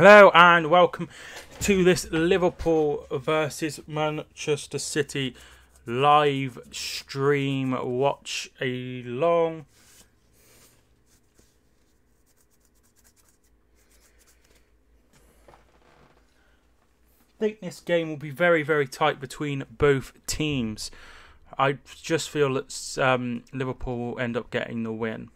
Hello and welcome to this Liverpool versus Manchester City live stream watch along. I think this game will be very, very tight between both teams. I just feel that Liverpool will end up getting the win.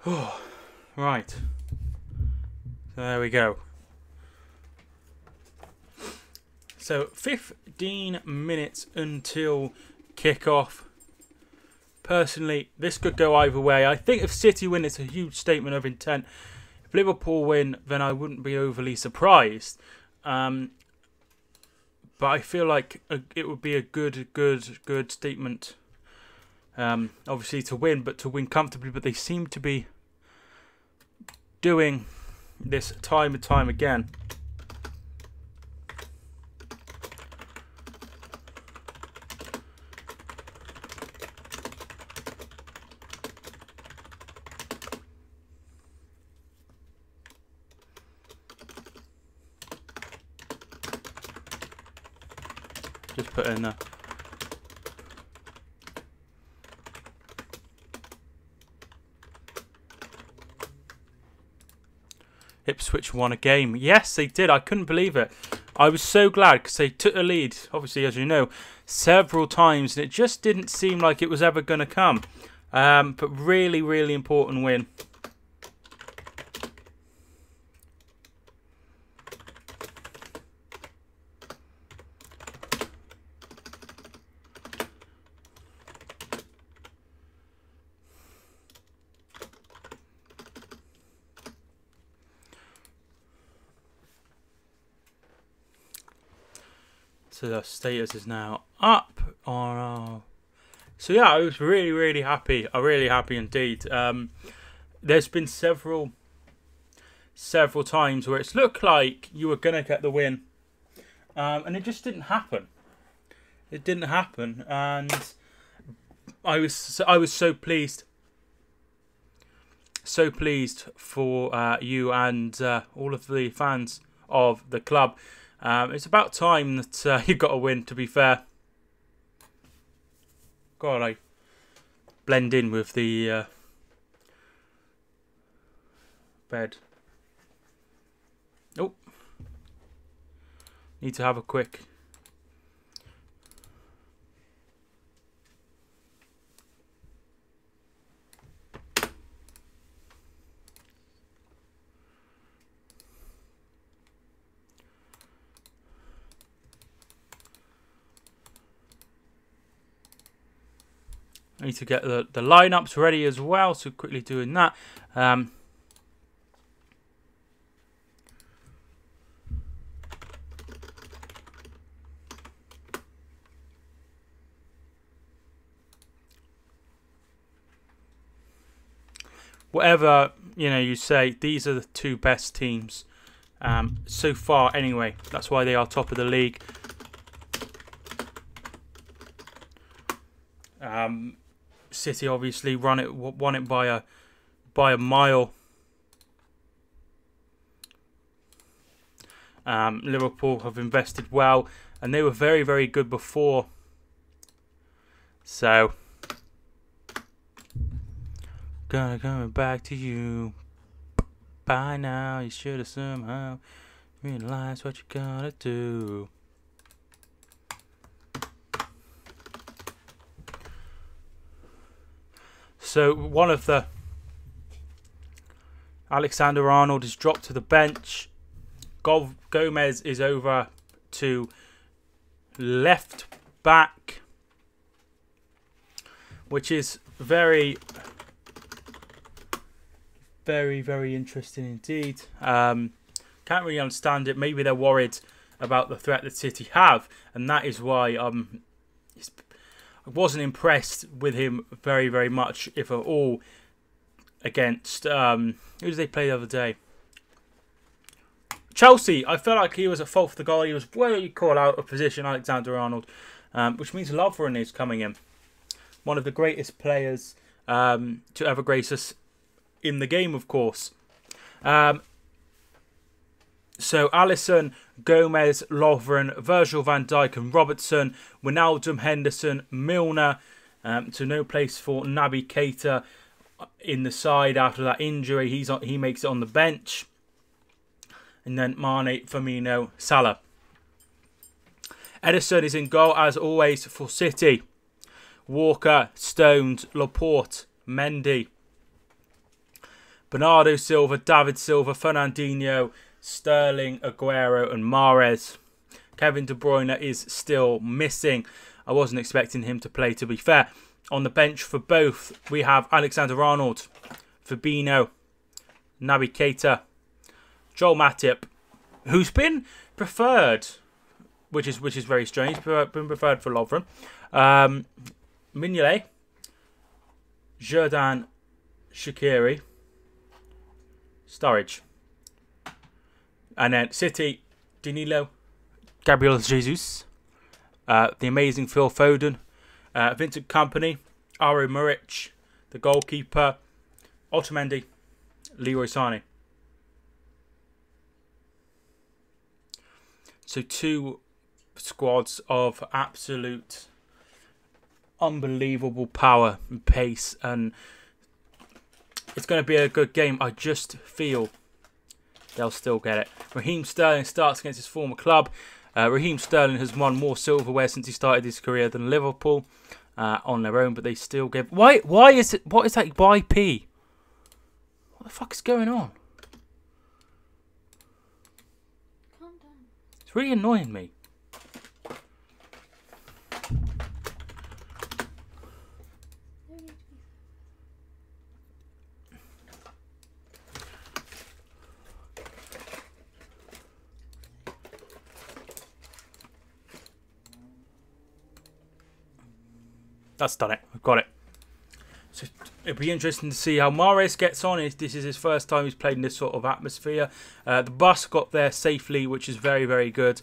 Oh, right. So there we go. So 15 minutes until kickoff. Personally, this could go either way. I think if City win, it's a huge statement of intent. If Liverpool win, then I wouldn't be overly surprised. But I feel like it would be a good statement. Obviously to win, but to win comfortably. But they seem to be doing this time and time again. Just put in there. Ipswich won a game. Yes, they did. I couldn't believe it. I was so glad because they took the lead, obviously, as you know, several times. And it just didn't seem like it was ever going to come. But really, really important win. So the status is now up. So yeah, I was really happy. I'm really happy indeed. There's been several times where it's looked like you were gonna get the win, and it just didn't happen. It didn't happen, and I was so pleased. So pleased for you and all of the fans of the club. It's about time that you got a win, to be fair. God, I blend in with the bed. Oh. Need to have a quick... I need to get the lineups ready as well, so quickly doing that. Whatever you say, these are the two best teams so far. Anyway, that's why they are top of the league. City obviously won it by a mile. Liverpool have invested well, and they were very good before. So, coming back to you. By now, you should have somehow realized what you gotta do. So one of the Alexander-Arnold is dropped to the bench. Gomez is over to left back, which is very interesting indeed. Can't really understand it. Maybe they're worried about the threat that City have, and that is why I wasn't impressed with him very, very much, if at all, against who did they play the other day? Chelsea. I felt like he was at fault for the goal. He was way caught out of position, Alexander-Arnold, which means Lovren is coming in. One of the greatest players to ever grace us in the game, of course. So Alisson, Gomez, Lovren, Virgil van Dijk and Robertson, Wijnaldum, Henderson, Milner. So no place for Naby Keita in the side after that injury. He makes it on the bench. And then Mane, Firmino, Salah. Ederson is in goal as always for City. Walker, Stones, Laporte, Mendy, Bernardo Silva, David Silva, Fernandinho, Sterling, Aguero and Mahrez. Kevin De Bruyne is still missing. I wasn't expecting him to play, to be fair. On the bench for both, we have Alexander-Arnold, Fabinho, Naby Keita, Joel Matip, who's been preferred, which is very strange, been preferred for Lovren. Mignolet, Jordan Shaqiri, Sturridge. And then City, Danilo, Gabriel Jesus, the amazing Phil Foden, Vincent Kompany, Aro Muric, the goalkeeper, Otamendi, Leroy Sané. So two squads of absolute unbelievable power and pace, and it's going to be a good game. I just feel they'll still get it. Raheem Sterling starts against his former club. Raheem Sterling has won more silverware since he started his career than Liverpool on their own, but they still give. Why is it? What is that by P? What the fuck is going on? Calm down. It's really annoying me. That's done it. I've got it. So it'll be interesting to see how Mahrez gets on. This is his first time he's played in this sort of atmosphere. The bus got there safely, which is very, very good.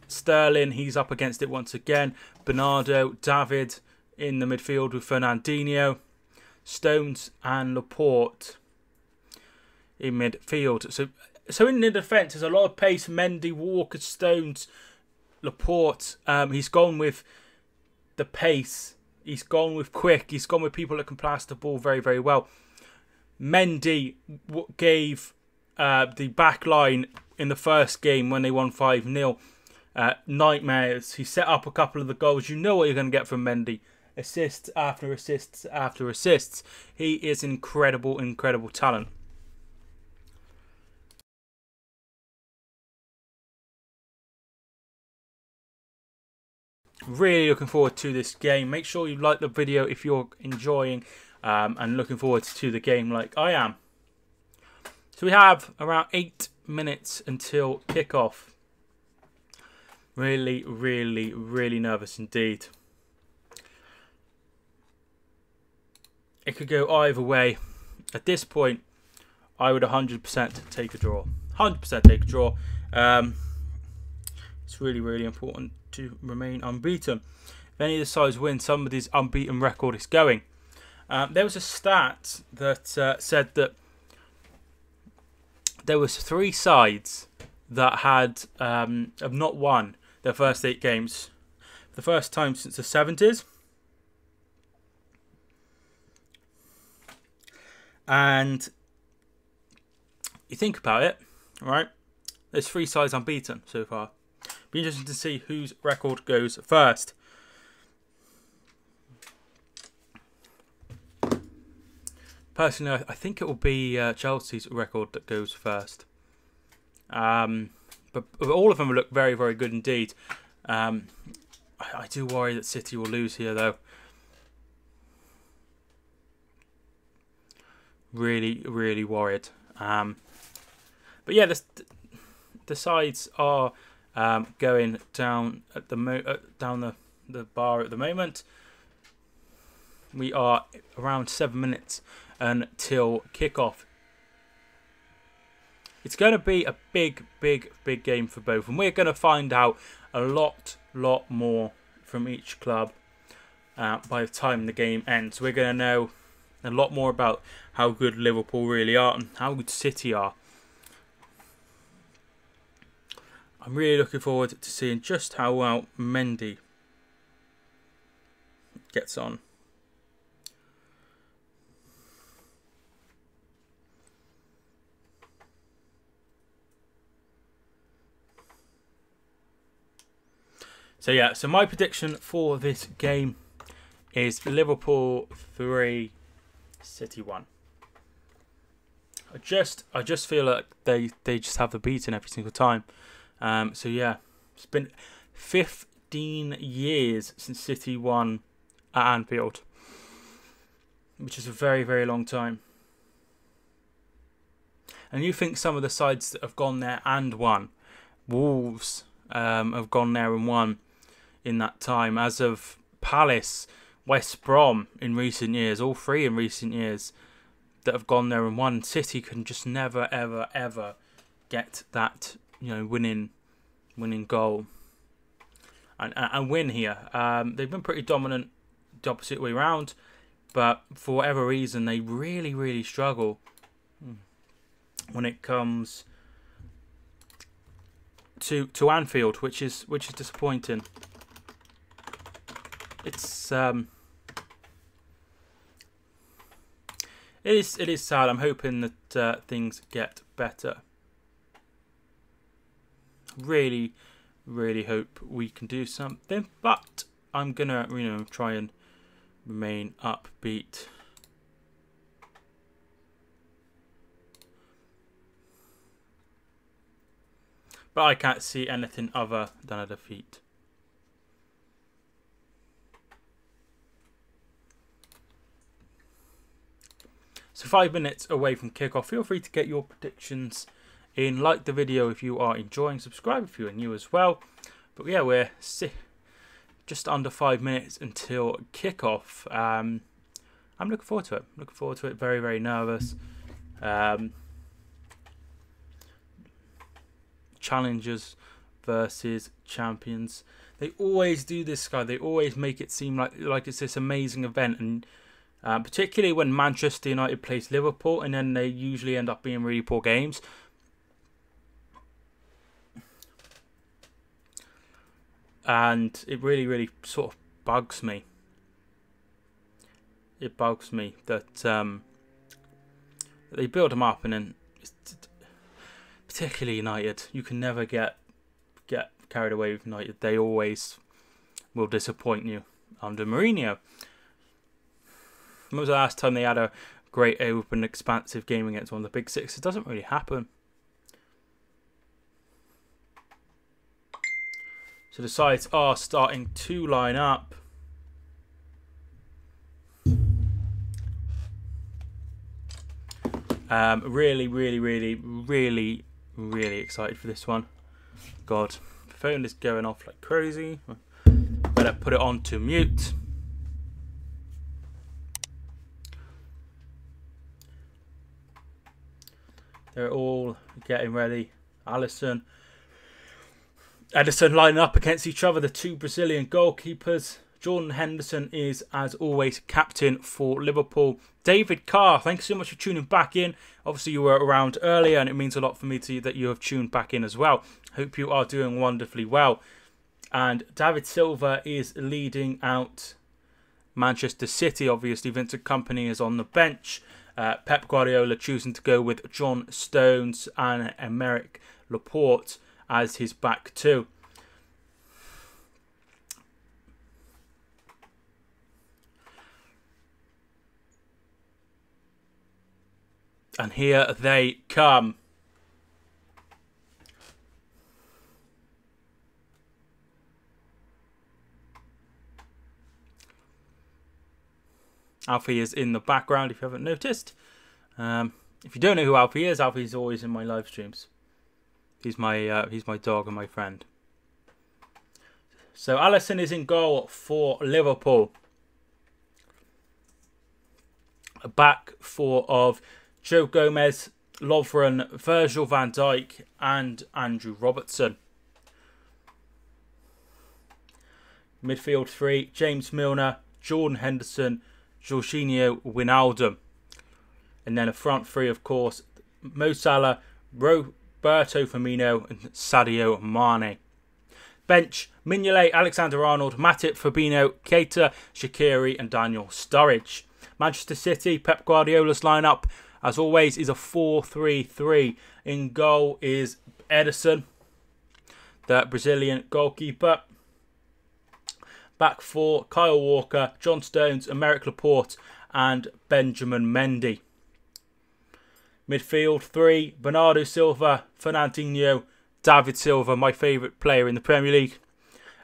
Sterling, he's up against it once again. Bernardo, David in the midfield with Fernandinho. Stones and Laporte in midfield. So in the defence, there's a lot of pace. Mendy, Walker, Stones, Laporte. He's gone with the pace, he's gone with quick, he's gone with people that can pass the ball very, very well. Mendy gave the back line in the first game when they won 5-0 nightmares. He set up a couple of the goals. You know what you're going to get from Mendy. Assists after assists after assists. He is incredible, incredible talent. Really looking forward to this game. Make sure you like the video if you're enjoying and looking forward to the game like I am. So we have around 8 minutes until kickoff. Really, really, really nervous indeed. It could go either way. At this point, I would 100% take a draw. 100% take a draw. It's really, really important to remain unbeaten. If any of the sides win, somebody's unbeaten record is going. There was a stat that said that there was 3 sides that had have not won their first 8 games for the first time since the 70s. And you think about it, right? There's 3 sides unbeaten so far. Be interesting to see whose record goes first. Personally, I think it will be Chelsea's record that goes first. But all of them look very, very good indeed. I do worry that City will lose here, though. Really, really worried. But yeah, the sides are going down at the down the bar at the moment. We are around 7 minutes until kickoff. It's going to be a big game for both, and we're going to find out a lot more from each club by the time the game ends. We're going to know a lot more about how good Liverpool really are and how good City are. I'm really looking forward to seeing just how well Mendy gets on. So yeah, so my prediction for this game is Liverpool 3, City 1. I just feel like they just have the beating every single time. So yeah, it's been 15 years since City won at Anfield, which is a very long time. And you think some of the sides that have gone there and won, Wolves have gone there and won in that time, as of Palace, West Brom in recent years, all three in recent years that have gone there and won. City can just never ever get that, you know, winning goal and win here. They've been pretty dominant the opposite way round, but for whatever reason they really struggle when it comes to Anfield, which is disappointing. It's it is sad. I'm hoping that things get better. Really hope we can do something, but I'm gonna, you know, try and remain upbeat. But I can't see anything other than a defeat. So 5 minutes away from kickoff. Feel free to get your predictions in. Like the video if you are enjoying. Subscribe if you are new as well. But yeah, we're just under 5 minutes until kickoff. I'm looking forward to it. Looking forward to it. Very nervous. Challengers versus champions. They always do this, guy. They always make it seem like it's this amazing event, and particularly when Manchester United plays Liverpool, and then they usually end up being really poor games. And it really sort of bugs me. It bugs me that they build them up, and then particularly United, you can never get carried away with United. They always will disappoint you under Mourinho. When was the last time they had a great open, expansive game against one of the big six? It doesn't really happen. So the sides are starting to line up. Really excited for this one. God, the phone is going off like crazy. Better put it on to mute. They're all getting ready. Ederson lining up against each other, the two Brazilian goalkeepers. Jordan Henderson is, as always, captain for Liverpool. David Carr, thanks so much for tuning back in. Obviously, you were around earlier, and it means a lot for me that you have tuned back in as well. Hope you are doing wonderfully well. And David Silva is leading out Manchester City. Obviously, Vincent Kompany is on the bench. Pep Guardiola choosing to go with John Stones and Aymeric Laporte as his back two. And here they come. Alfie is in the background if you haven't noticed. If you don't know who Alfie is always in my live streams. He's my dog and my friend. So Alisson is in goal for Liverpool. A back four of Joe Gomez, Lovren, Virgil van Dijk and Andrew Robertson. Midfield three, James Milner, Jordan Henderson, Jorginho Wijnaldum. And then a front three, of course, Mo Salah, Roberto Firmino and Sadio Mane. Bench, Mignolet, Alexander-Arnold, Matip, Fabinho, Keita, Shaqiri and Daniel Sturridge. Manchester City, Pep Guardiola's lineup, as always, is a 4-3-3. In goal is Ederson, the Brazilian goalkeeper. Back four, Kyle Walker, John Stones, Emerick Laporte and Benjamin Mendy. Midfield three, Bernardo Silva, Fernandinho, David Silva, my favourite player in the Premier League.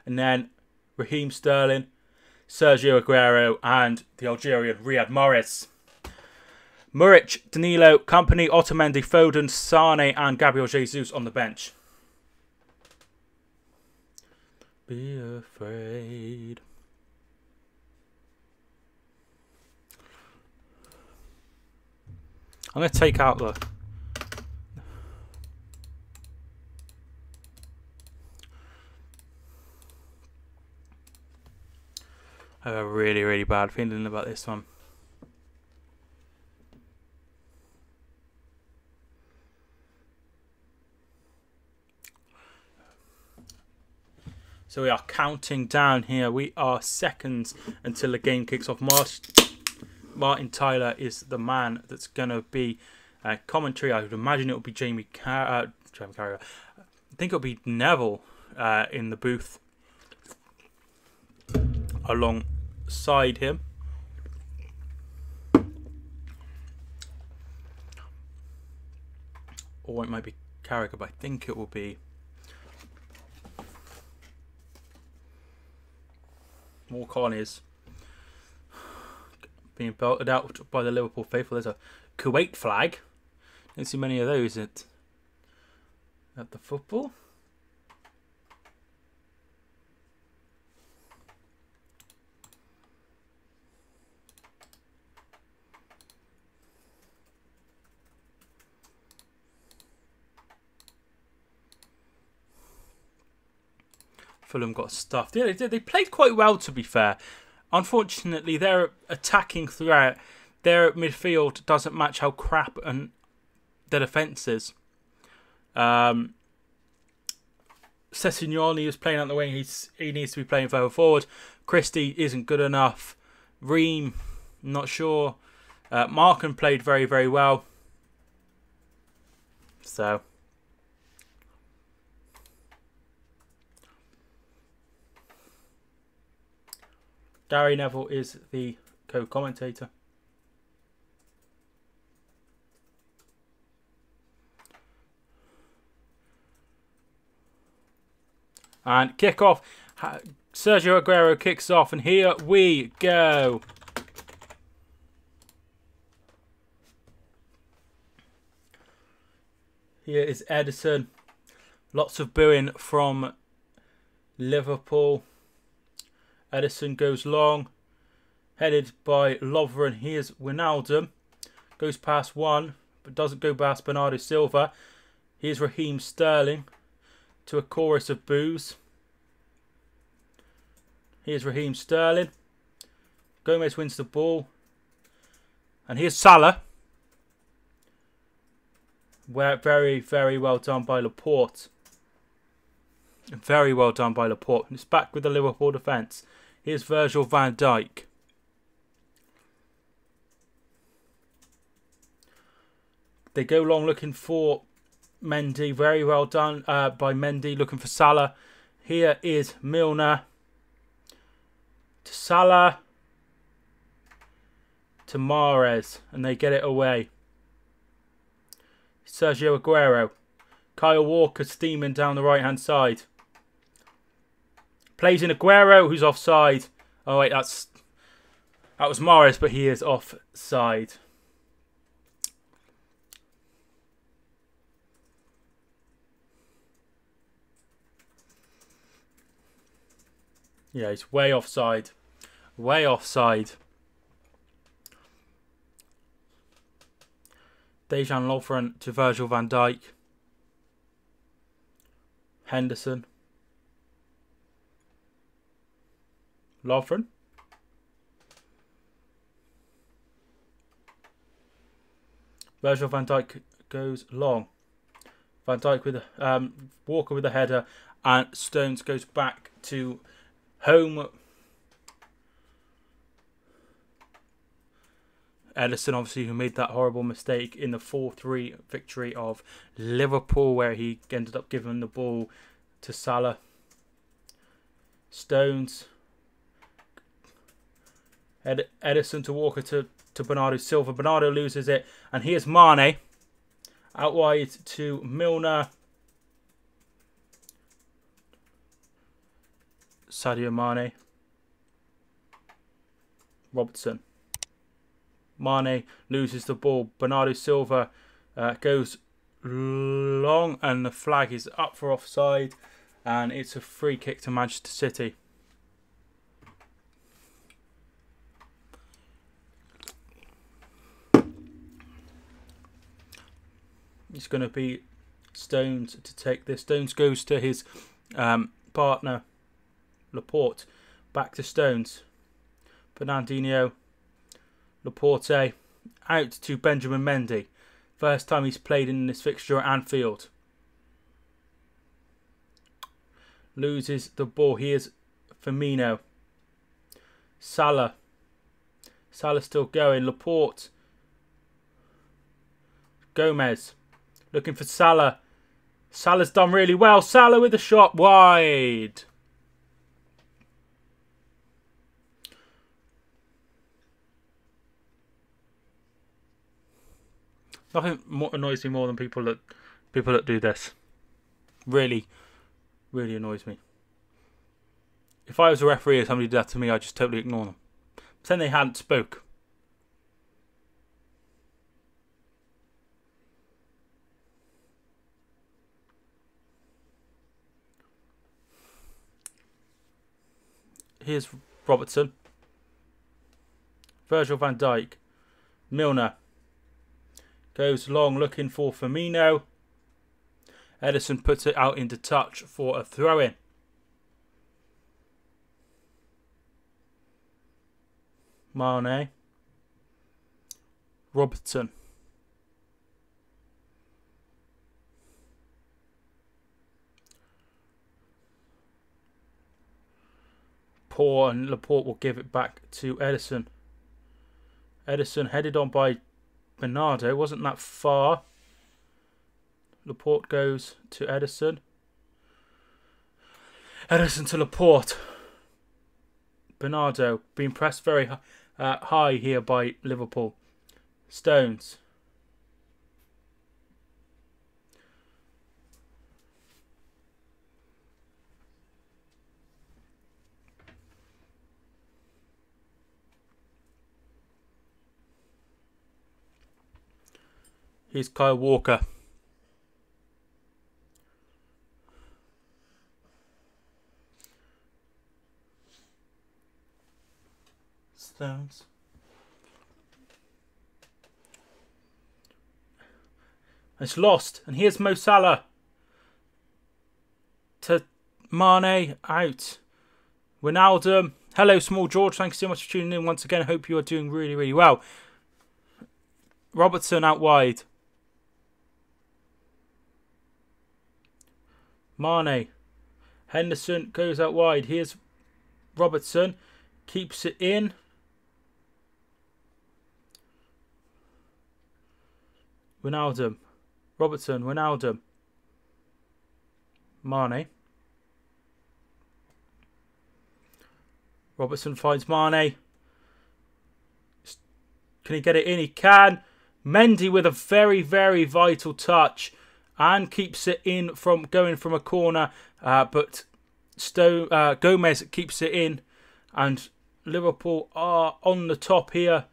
And then Raheem Sterling, Sergio Aguero and the Algerian Riyad Mahrez. Muric, Danilo, Kompany, Otamendi, Foden, Sane and Gabriel Jesus on the bench. Be afraid. I'm going to take out the... I have a really, really bad feeling about this one. So we are counting down here. We are seconds until the game kicks off. Martin Tyler is the man that's going to be commentary. I would imagine it will be Jamie Carragher. I think it'll be Neville in the booth alongside him. Or it might be Carragher, but I think it will be Walk-on is being belted out by the Liverpool faithful. There's a Kuwait flag. Don't see many of those at the football. Fulham got stuffed. Yeah, they played quite well, to be fair. Unfortunately, their attacking throughout, their midfield doesn't match how crap and their defence is. Sessegnon is playing out the wing. He needs to be playing further forward. Christie isn't good enough. Ream, not sure. Markham played very, very well. So... Gary Neville is the co-commentator. And kick off. Sergio Aguero kicks off and here we go. Here is Ederson. Lots of booing from Liverpool. Ederson goes long, headed by Lovren. Here's Wijnaldum, goes past one, but doesn't go past Bernardo Silva. Here's Raheem Sterling, to a chorus of boos. Here's Raheem Sterling. Gomez wins the ball, and here's Salah. Very, very well done by Laporte. Very well done by Laporte. It's back with the Liverpool defence. Here's Virgil van Dijk. They go long looking for Mendy. Very well done by Mendy, looking for Salah. Here is Milner. To Salah. To Mahrez. And they get it away. Sergio Aguero. Kyle Walker steaming down the right-hand side. Plays in Aguero, who's offside. Oh wait, that was Mahrez, but he is offside. Yeah, he's way offside. Way offside. Dejan Lovren to Virgil van Dijk. Henderson. Lovren. Virgil van Dijk goes long. Van Dijk with a Walker with a header, and Stones goes back to home. Ederson, obviously, who made that horrible mistake in the 4-3 victory of Liverpool, where he ended up giving the ball to Salah. Stones. Ederson to Walker to Bernardo Silva. Bernardo loses it, and here's Mane. Out wide to Milner. Sadio Mane. Robertson. Mane loses the ball. Bernardo Silva goes long, and the flag is up for offside, and it's a free kick to Manchester City. It's going to be Stones to take this. Stones goes to his partner, Laporte. Back to Stones. Fernandinho. Laporte. Out to Benjamin Mendy. First time he's played in this fixture at Anfield. Loses the ball. Here's Firmino. Salah. Salah still going. Laporte. Gomez. Looking for Salah. Salah's done really well. Salah with a shot wide. Nothing annoys me more than people that do this. Really, really annoys me. If I was a referee and somebody did that to me, I'd just totally ignore them. Pretend they hadn't spoke. Here's Robertson. Virgil van Dijk. Milner. Goes long looking for Firmino. Ederson puts it out into touch for a throw-in. Mane. Robertson. Poor, and Laporte will give it back to Ederson. Ederson headed on by Bernardo. Wasn't that far. Laporte goes to Ederson. Ederson to Laporte. Bernardo being pressed very high here by Liverpool. Stones. Here's Kyle Walker. Stones. It's lost. And here's Mo Salah. To Mane. Out. Wijnaldum. Hello, Small George. Thanks so much for tuning in once again. I hope you are doing really, really well. Robertson out wide. Mane. Henderson goes out wide. Here's Robertson. Keeps it in. Wijnaldum. Robertson. Wijnaldum. Mane. Robertson finds Mane. Can he get it in? He can. Mendy with a very, very vital touch. And keeps it in from going from a corner. But Gomez keeps it in. And Liverpool are on the top here.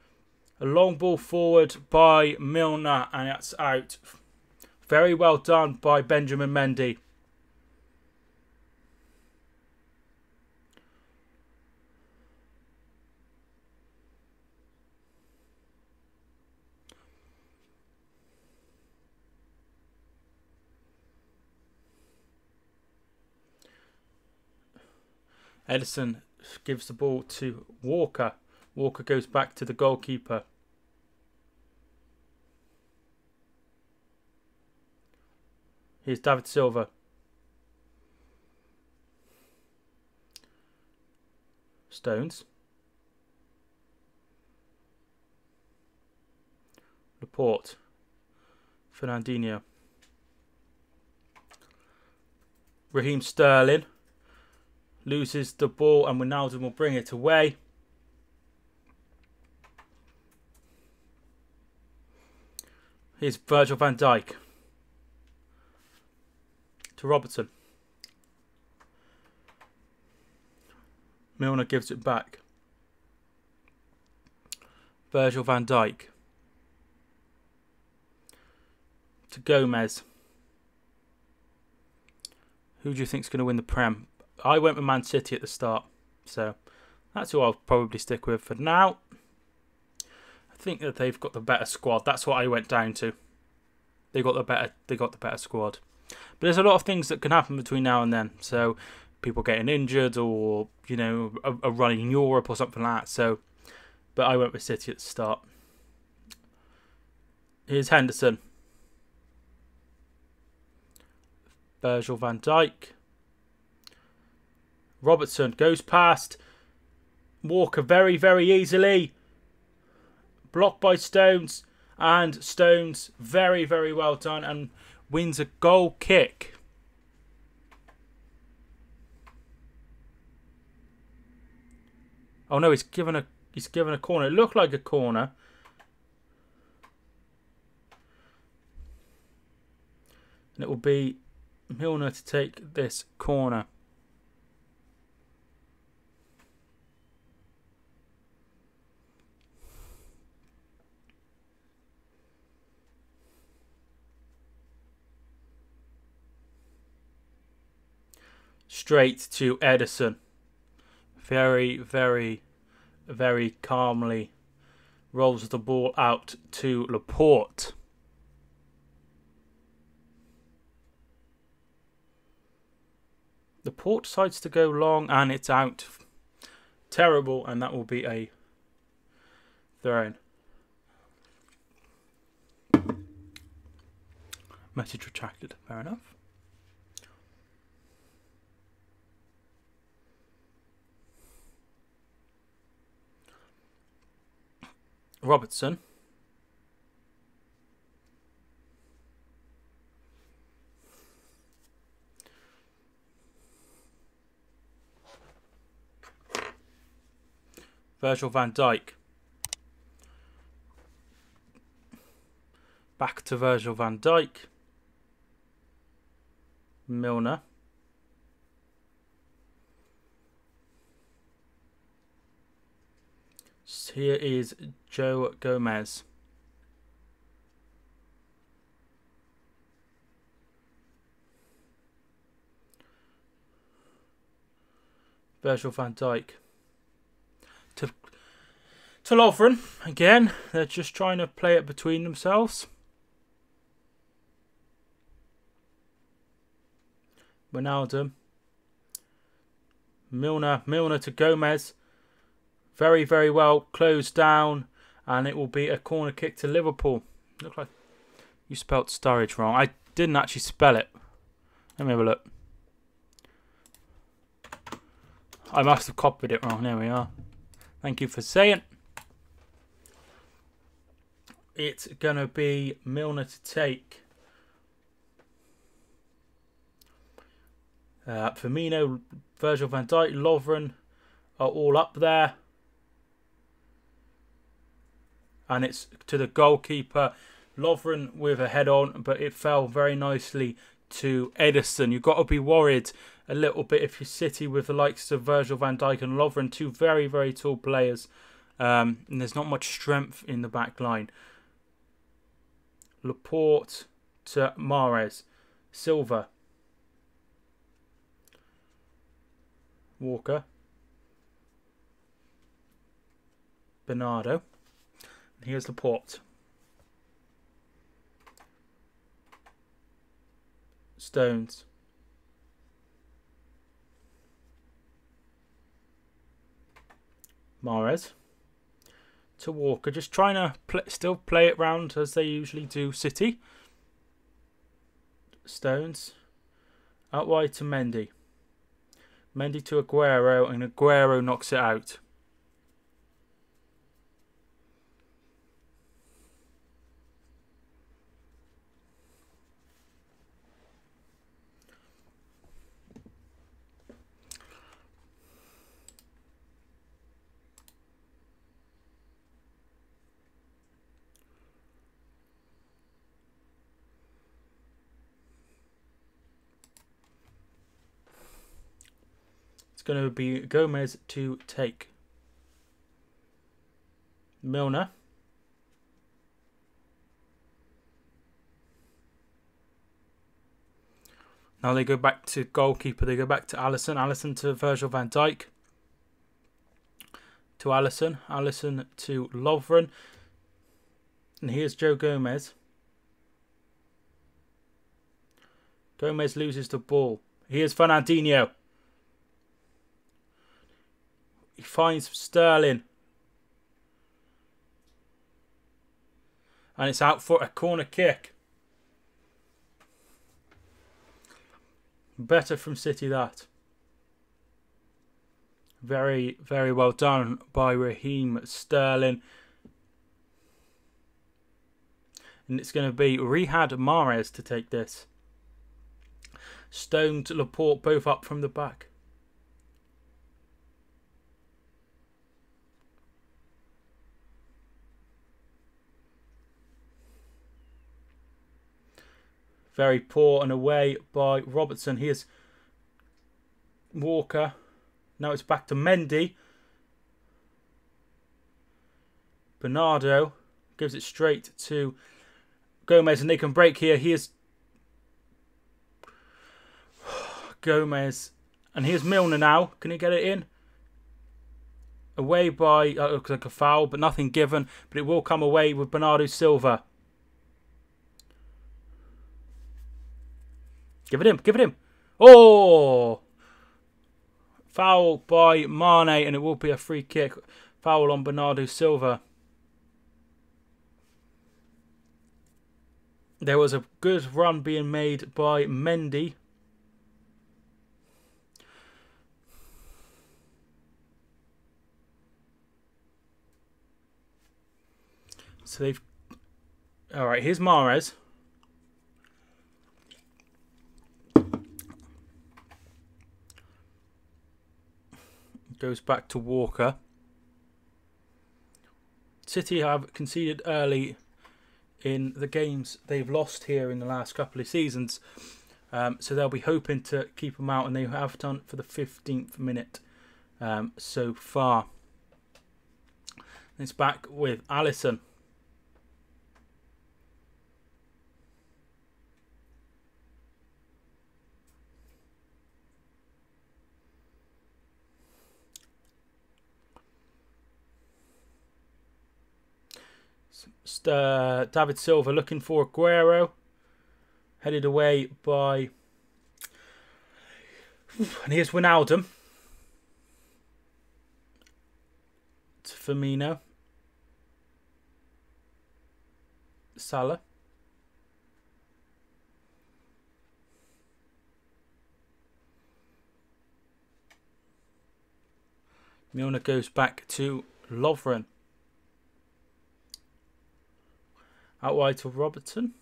A long ball forward by Milner. And that's out. Very well done by Benjamin Mendy. Edison gives the ball to Walker. Walker goes back to the goalkeeper. Here's David Silva. Stones. Laporte. Fernandinho. Raheem Sterling loses the ball and Wijnaldum will bring it away. Here's Virgil van Dijk to Robertson. Milner gives it back. Virgil van Dijk to Gomez. Who do you think is going to win the Prem? I went with Man City at the start, so that's who I'll probably stick with for now. I think that they've got the better squad. That's what I went down to. They got the better squad. But there's a lot of things that can happen between now and then. So people getting injured, or you know, a run in Europe or something like that. So, but I went with City at the start. Here's Henderson. Virgil van Dijk. Robertson goes past Walker very, very easily. Blocked by Stones. And Stones, very, very well done. And wins a goal kick. Oh no, he's given a corner. It looked like a corner. And it will be Milner to take this corner. Straight to Edison. Very, very, very calmly rolls the ball out to Laporte. Laporte decides to go long and it's out. Terrible, and that will be a throw-in. Message retracted. Fair enough. Robertson. Virgil van Dijk. Back to Virgil van Dijk. Milner. Here is Joe Gomez. Virgil van Dijk. To Lovren. Again, they're just trying to play it between themselves. Wijnaldum. Milner to Gomez. Very, very well closed down. And it will be a corner kick to Liverpool. Look like you spelt Sturridge wrong. I didn't actually spell it. Let me have a look. I must have copied it wrong. There we are. Thank you for saying. It's going to be Milner to take. Firmino, Virgil van Dijk, Lovren are all up there. And it's to the goalkeeper. Lovren with a head on, but it fell very nicely to Edison. You've got to be worried a little bit if you're City with the likes of Virgil van Dijk and Lovren, two very, very tall players. And there's not much strength in the back line. Laporte to Mahrez. Silva. Walker. Bernardo. And here's Laporte. Stones. Mahrez to Walker, just trying to still play it round as they usually do. City. Stones out wide to Mendy. Mendy to Aguero, and Aguero knocks it out. Going to be Gomez to take. Milner. Now they go back to goalkeeper. They go back to Alisson. Alisson to Virgil van Dijk. To Alisson. Alisson to Lovren. And here's Joe Gomez. Gomez loses the ball. Here's Fernandinho. He finds Sterling. And it's out for a corner kick. Better from City, that. Very, very well done by Raheem Sterling. And it's going to be Riyad Mahrez to take this. Stone to Laporte, both up from the back. Very poor and away by Robertson. Here's Walker. Now it's back to Mendy. Bernardo gives it straight to Gomez, and they can break here. Here's Gomez. And here's Milner now. Can he get it in? Away by, looks like a foul, but nothing given. But it will come away with Bernardo Silva. Give it him, give it him. Oh! Foul by Mane, and it will be a free kick. Foul on Bernardo Silva. There was a good run being made by Mendy. So they've... Alright, here's Mahrez. Goes back to Walker. City have conceded early in the games they've lost here in the last couple of seasons. So they'll be hoping to keep them out, and they have done for the 15th minute so far. It's back with Alisson. David Silva looking for Aguero. Headed away by... And here's Wijnaldum. To Firmino. Salah. Milner goes back to Lovren. Out wide to Robertson.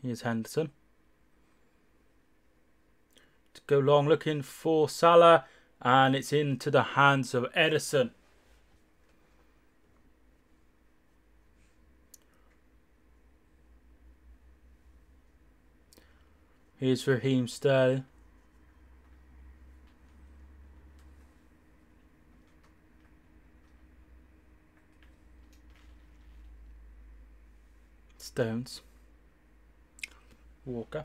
Here's Henderson. To go long, looking for Salah. And it's into the hands of Ederson. Here's Raheem Sterling. Stones. Walker.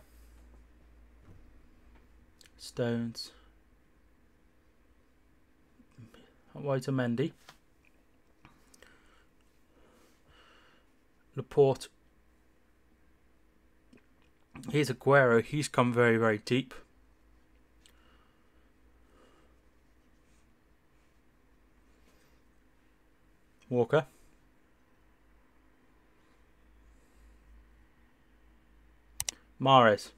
Stones. Away to Mendy. Laporte Here's Aguero. He's come very, very deep. Walker. Mahrez.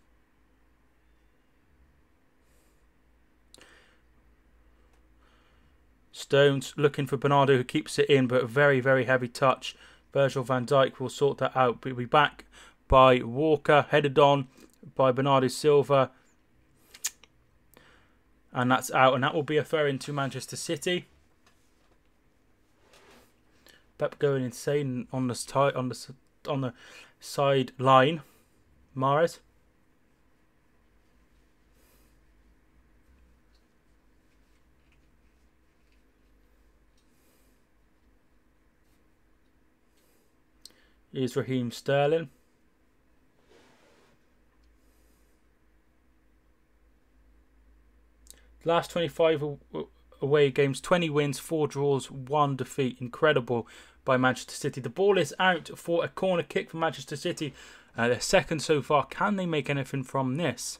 Stones looking for Bernardo, who keeps it in, but a very, very heavy touch. Virgil van Dijk will sort that out. But we'll be back by Walker, headed on by Bernardo Silva. And that's out, and that will be a throw into Manchester City. Pep going insane on the side line. Mahrez. Here's Raheem Sterling. Last 25 away games, 20 wins, 4 draws, 1 defeat. Incredible by Manchester City. The ball is out for a corner kick for Manchester City. They're second so far. Can they make anything from this?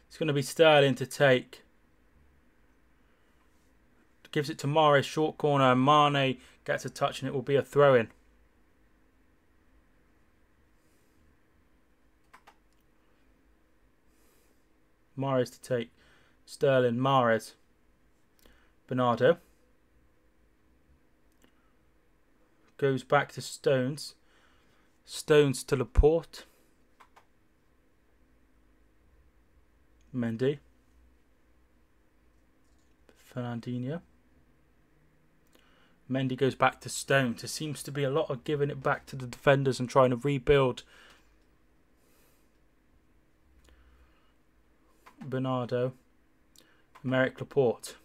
It's going to be Sterling to take. Gives it to Mahrez, short corner, and Mane gets a touch, and it will be a throw-in. Mahrez to take. Sterling, Mahrez. Bernardo. Goes back to Stones. Stones to Laporte. Mendy. Fernandinho. Mendy goes back to Stones. There seems to be a lot of giving it back to the defenders and trying to rebuild. Bernardo. Merrick Laporte.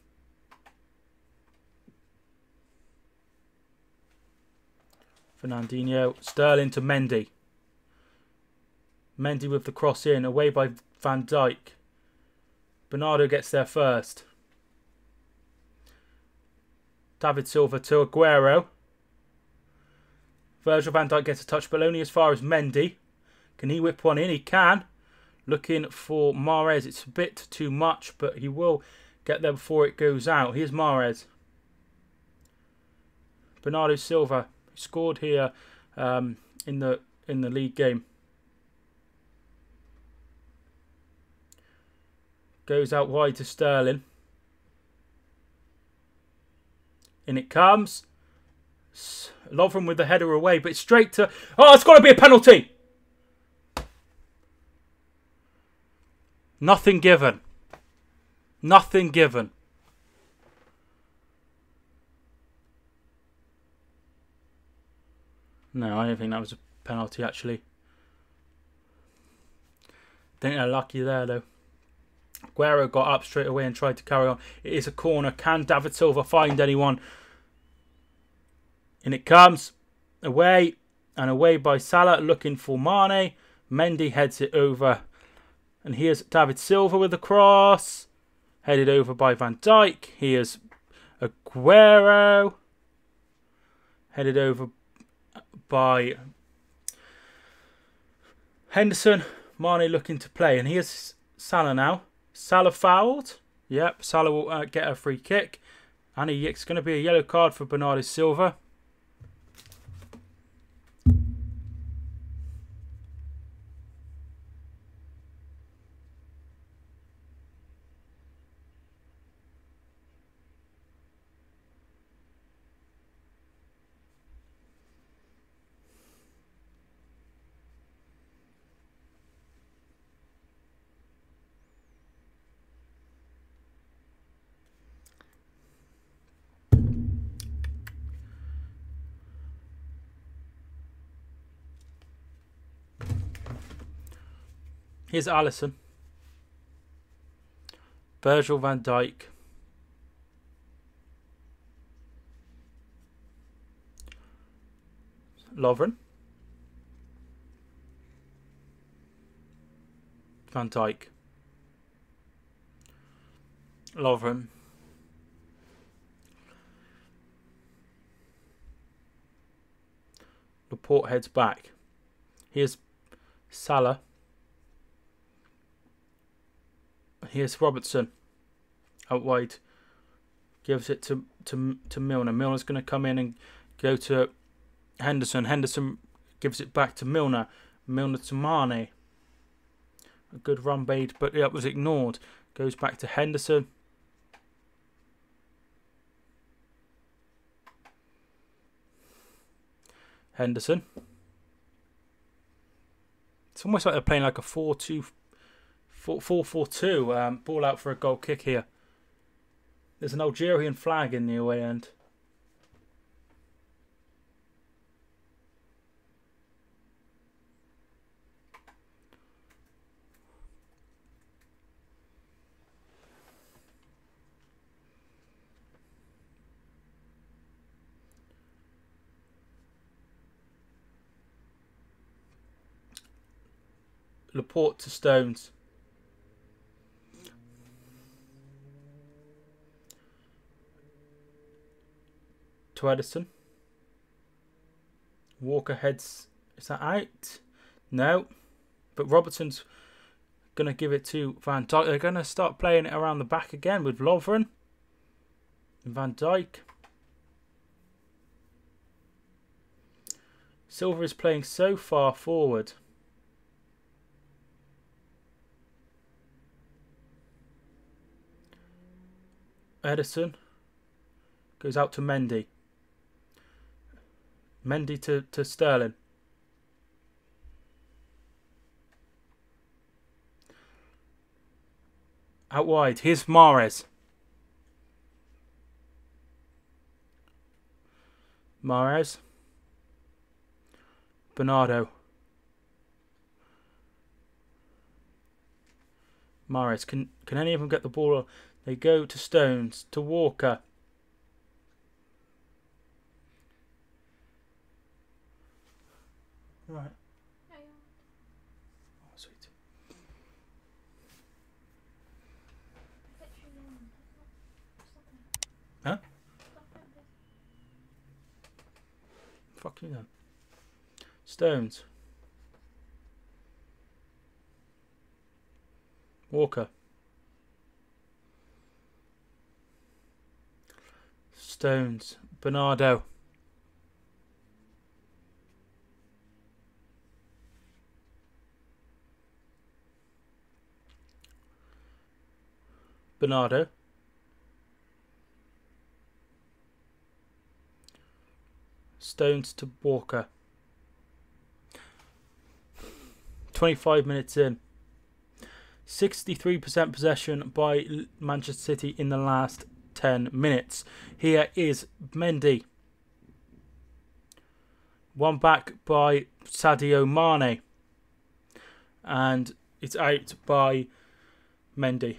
Fernandinho. Sterling to Mendy. Mendy with the cross in. Away by Van Dijk. Bernardo gets there first. David Silva to Aguero. Virgil van Dijk gets a touch, but only as far as Mendy. Can he whip one in? He can. Looking for Mahrez. It's a bit too much, but he will get there before it goes out. Here's Mahrez. Bernardo Silva scored here in the league game. Goes out wide to Sterling. In it comes. Lovren with the header away, but it's straight to... Oh, it's got to be a penalty! Nothing given. Nothing given. No, I don't think that was a penalty, actually. Think they're lucky there, though. Aguero got up straight away and tried to carry on. It is a corner. Can David Silva find anyone? In it comes. Away. And away by Salah, looking for Mane. Mendy heads it over. And here's David Silva with the cross. Headed over by Van Dijk. Here's Aguero. Headed over by Henderson. Mane looking to play. And here's Salah now. Salah fouled. Yep, Salah will get a free kick. And it's going to be a yellow card for Bernardo Silva. Here's Alisson. Virgil van Dijk. Lovren. Van Dijk. Lovren. Laporte heads back. Here's Salah. Here's Robertson. Out wide. Gives it to Milner. Milner's going to come in and go to Henderson. Henderson gives it back to Milner. Milner to Mane. A good run made, but that was ignored. Goes back to Henderson. Henderson. It's almost like they're playing like a 4-4-2. Ball out for a goal kick here. There's an Algerian flag in the away end. Laporte to Stones. To Edison. Walker heads. Is that out? No. But Robertson's going to give it to Van Dijk. They're going to start playing it around the back again with Lovren and Van Dijk. Silva is playing so far forward. Edison goes out to Mendy. Mendy to Sterling. Out wide. Here's Mahrez. Mahrez. Bernardo. Mahrez. Can any of them get the ball? They go to Stones. To Walker. Right. Oh, sweet. Huh? Fuck you then. Stones. Walker. Stones. Bernardo. Bernardo. Stones to Walker. 25 minutes in. 63% possession by Manchester City in the last 10 minutes. Here is Mendy. One back by Sadio Mane. And it's out by Mendy.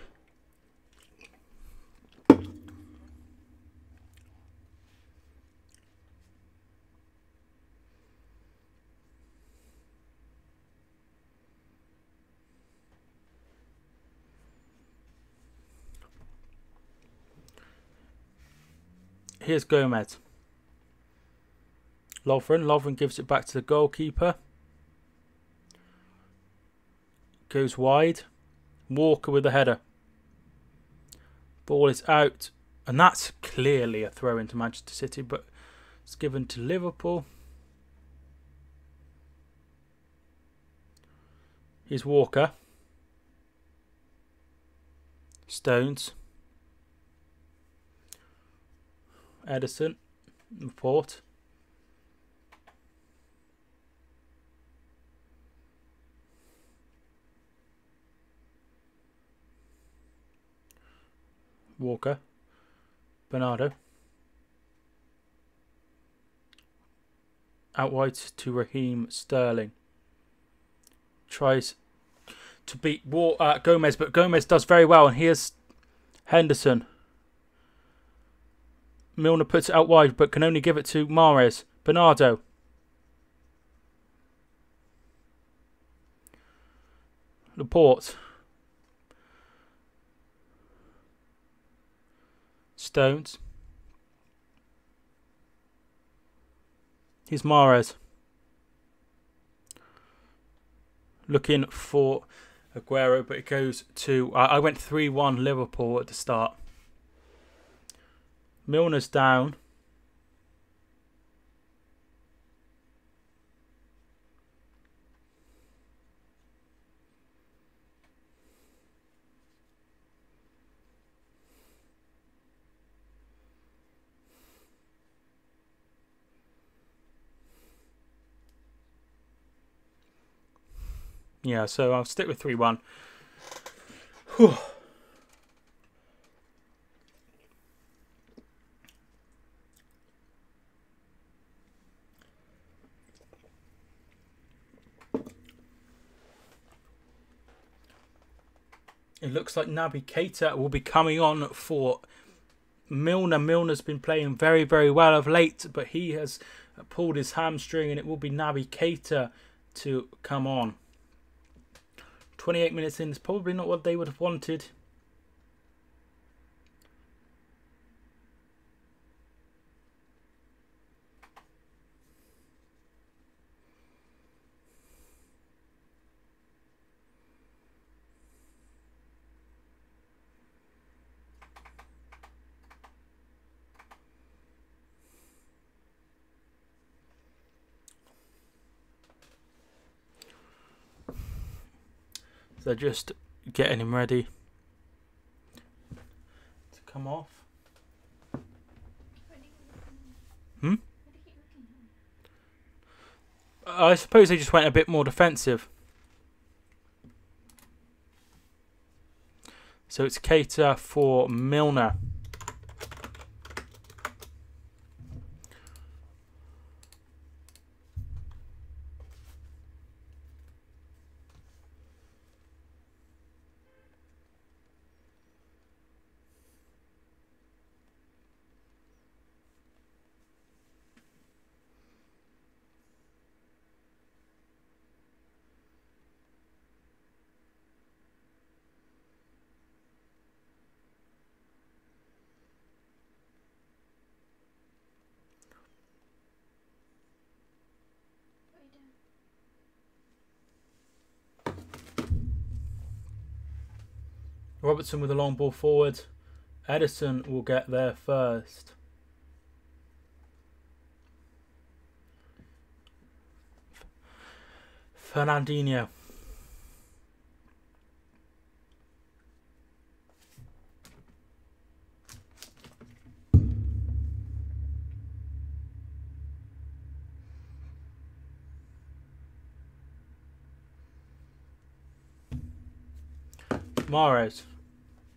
Here's Gomez. Lovren gives it back to the goalkeeper. Goes wide. Walker with the header. Ball is out. And that's clearly a throw into Manchester City, but it's given to Liverpool. Here's Walker. Stones. Edison. Laporte. Walker. Bernardo. Out wide to Raheem Sterling. Tries to beat Gomez, but Gomez does very well. And here's Henderson. Milner puts it out wide, but can only give it to Mahrez. Bernardo. Laporte. Stones. Here's Mahrez. looking for Aguero, but it goes to... I went 3-1 Liverpool at the start. Milner's down. Yeah, so I'll stick with 3-1. Whew. It looks like Naby Keita will be coming on for Milner. Milner's been playing very, very well of late, but he has pulled his hamstring, and it will be Naby Keita to come on. 28 minutes in is probably not what they would have wanted. So just getting him ready to come off. I suppose they just went a bit more defensive. So it's Keita for Milner. Robertson with a long ball forward. Edison will get there first. Fernandinho. Mahrez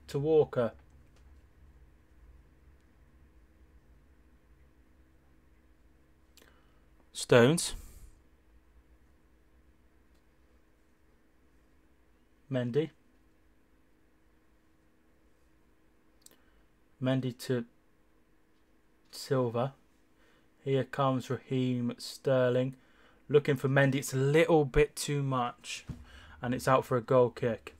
to Walker. Stones. Mendy. Mendy to Silva. Here comes Raheem Sterling. Looking for Mendy. It's a little bit too much. And it's out for a goal kick.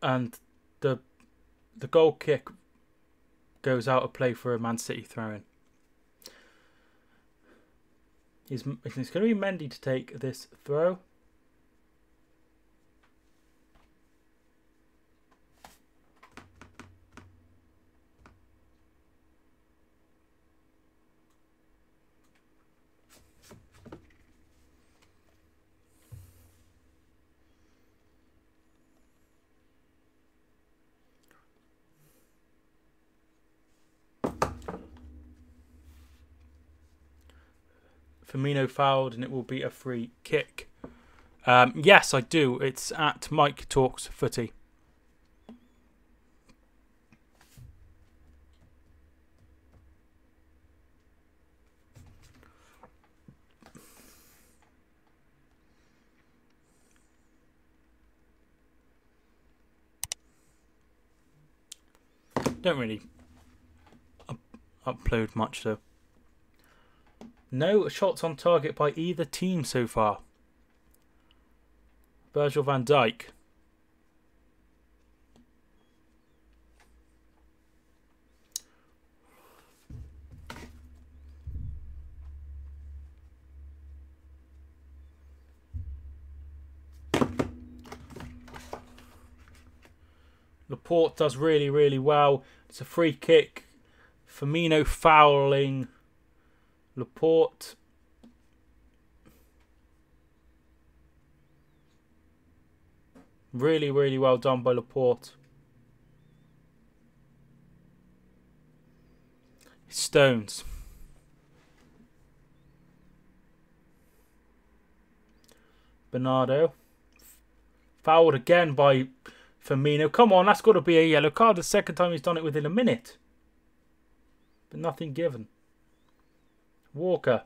And the goal kick goes out of play for a Man City throw-in. It's going to be Mendy to take this throw. Firmino fouled, and it will be a free kick. Yes, I do. It's at Mike Talks Footy. Don't really upload much though. No shots on target by either team so far. Virgil van Dijk. Laporte does really, really well. It's a free kick. Firmino fouling Laporte. Really, really well done by Laporte. Stones. Bernardo. Fouled again by Firmino. Come on, that's got to be a yellow card. The second time he's done it within a minute. But nothing given. Walker.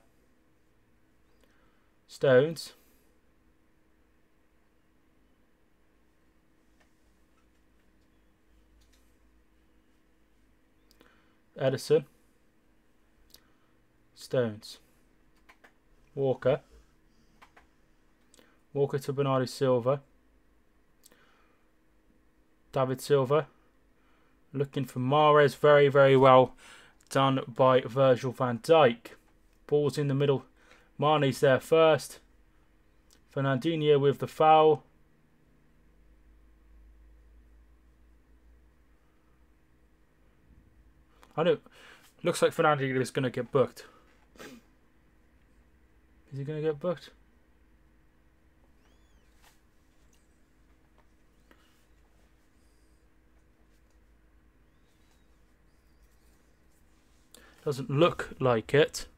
Stones. Edison. Stones. Walker. Walker to Bernardo Silva. David Silva. Looking for Mahrez. Very, very well done by Virgil van Dijk. Ball's in the middle. Mane's there first. Fernandinho with the foul. I don't. Looks like Fernandinho is going to get booked. Is he going to get booked? Doesn't look like it.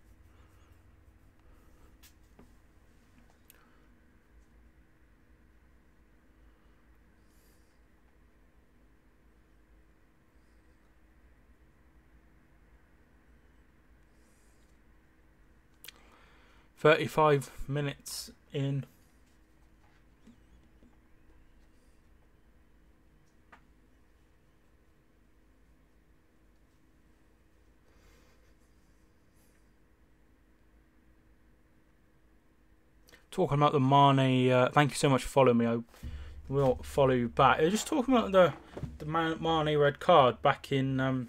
"35 minutes in." Talking about the Mane, thank you so much for following me. I will follow you back. Just talking about the Mane red card back in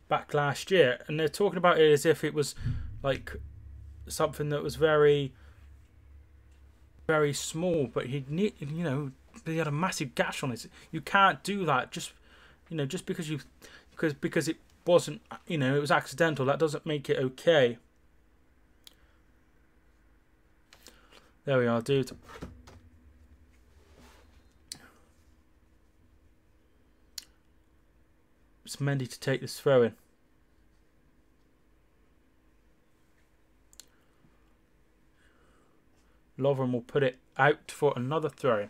back last year, and they're talking about it as if it was like something that was very, very small, but he had a massive gash on it. You can't do that just because it wasn't, it was accidental. That doesn't make it okay. There we are, dude. It's Mendy to take this throw in. Lovren will put it out for another throw.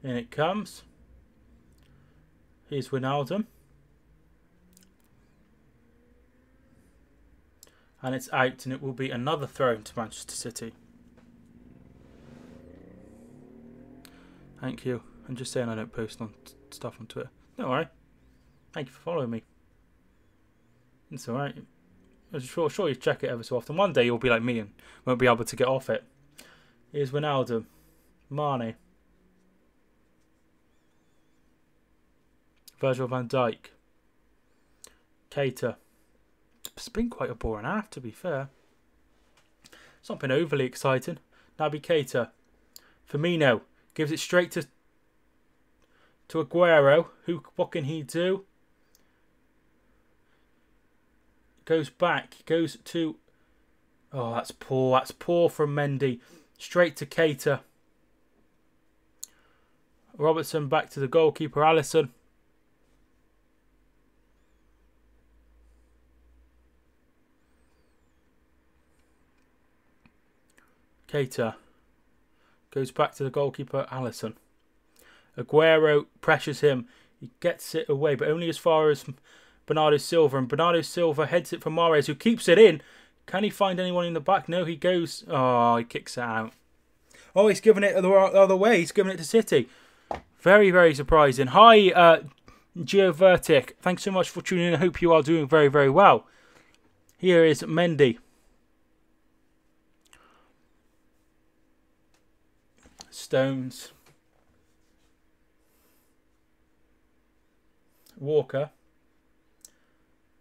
In it comes. Here's Wijnaldum. And it's out, and it will be another throw to Manchester City. Thank you. I'm just saying I don't post on stuff on Twitter. Don't worry. Thank you for following me. It's alright. I'm sure you check it ever so often. One day you'll be like me and won't be able to get off it. Here's Wijnaldum. Mane. Virgil van Dijk. Keita. It's been quite a boring half, to be fair. It's not been overly exciting. Naby Keita. Firmino gives it straight to Aguero. What can he do? Goes back. Goes to... Oh, that's poor. That's poor from Mendy. Straight to Keita. Robertson back to the goalkeeper, Alisson. Keita goes back to the goalkeeper, Alisson. Aguero pressures him. He gets it away, but only as far as Bernardo Silva. And Bernardo Silva heads it for Mahrez, who keeps it in. Can he find anyone in the back? No, he goes... Oh, he kicks it out. Oh, he's giving it the other way. He's giving it to City. Very, very surprising. Hi, GeoVertic. Thanks so much for tuning in. I hope you are doing very, very well. Here is Mendy. Stones. Walker.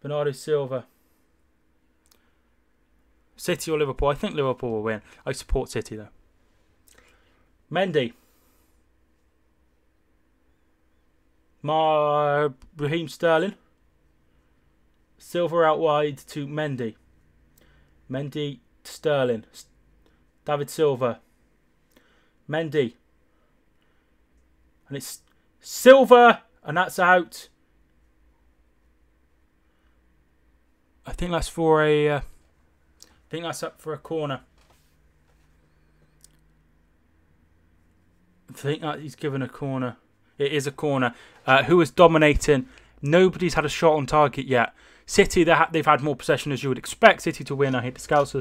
Bernardo Silva. City or Liverpool? I think Liverpool will win. I support City though. Mendy. Raheem Sterling. Silva out wide to Mendy. Mendy, Sterling. David Silva. Mendy. And it's Silva, and that's out. I think that's for a. I think that's up for a corner. I think that he's given a corner. It is a corner. Who is dominating? Nobody's had a shot on target yet. City, they've had more possession as you would expect City to win. I hate the Scouts.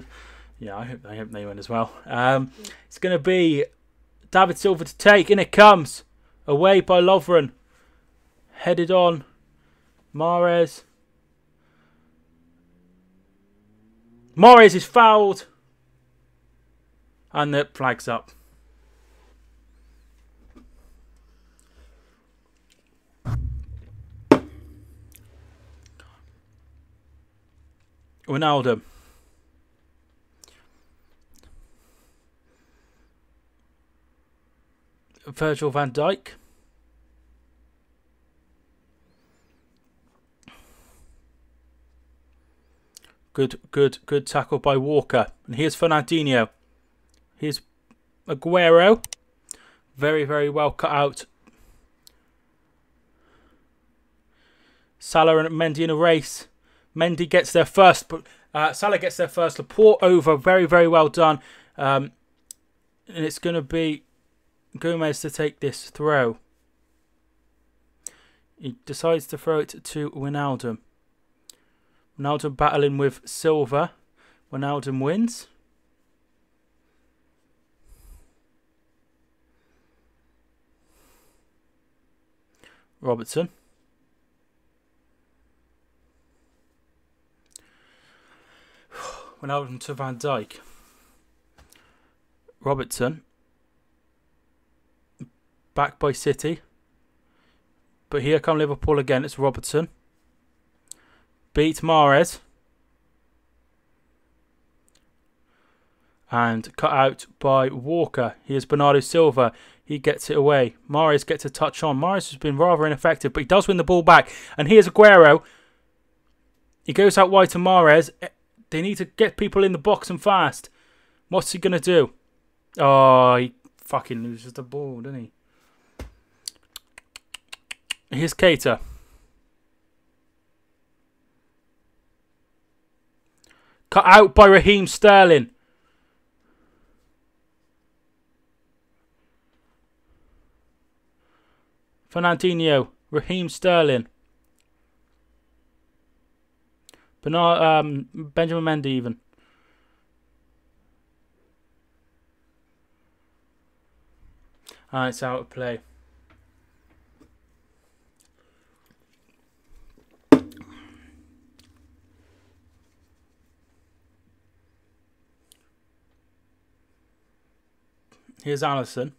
Yeah, I hope they win as well. It's going to be David Silva to take. In it comes. Away by Lovren. Headed on. Mahrez. Mahrez is fouled. And the flag's up. Ronaldo. Virgil van Dijk. Good tackle by Walker. And here's Fernandinho. Here's Aguero. Very, very well cut out. Salah and Mendy in a race. Mendy gets there first, but Salah gets there first. Laporte over. Very, very well done. And it's going to be Gomez to take this throw. He decides to throw it to Wijnaldum. Wijnaldum battling with Silva. Wijnaldum wins. Robertson. Wijnaldum to Van Dijk. Robertson. Back by City. But here come Liverpool again. It's Robertson. Beat Mahrez. And cut out by Walker. Here's Bernardo Silva. He gets it away. Mahrez gets a touch on. Mahrez has been rather ineffective, but he does win the ball back. And here's Aguero. He goes out wide to Mahrez. They need to get people in the box and fast. What's he going to do? Oh, he fucking loses the ball, doesn't he? Here's Keita. Cut out by Raheem Sterling. Fernandinho. Raheem Sterling. Benjamin Mendy even. And it's out of play. Here's Alisson.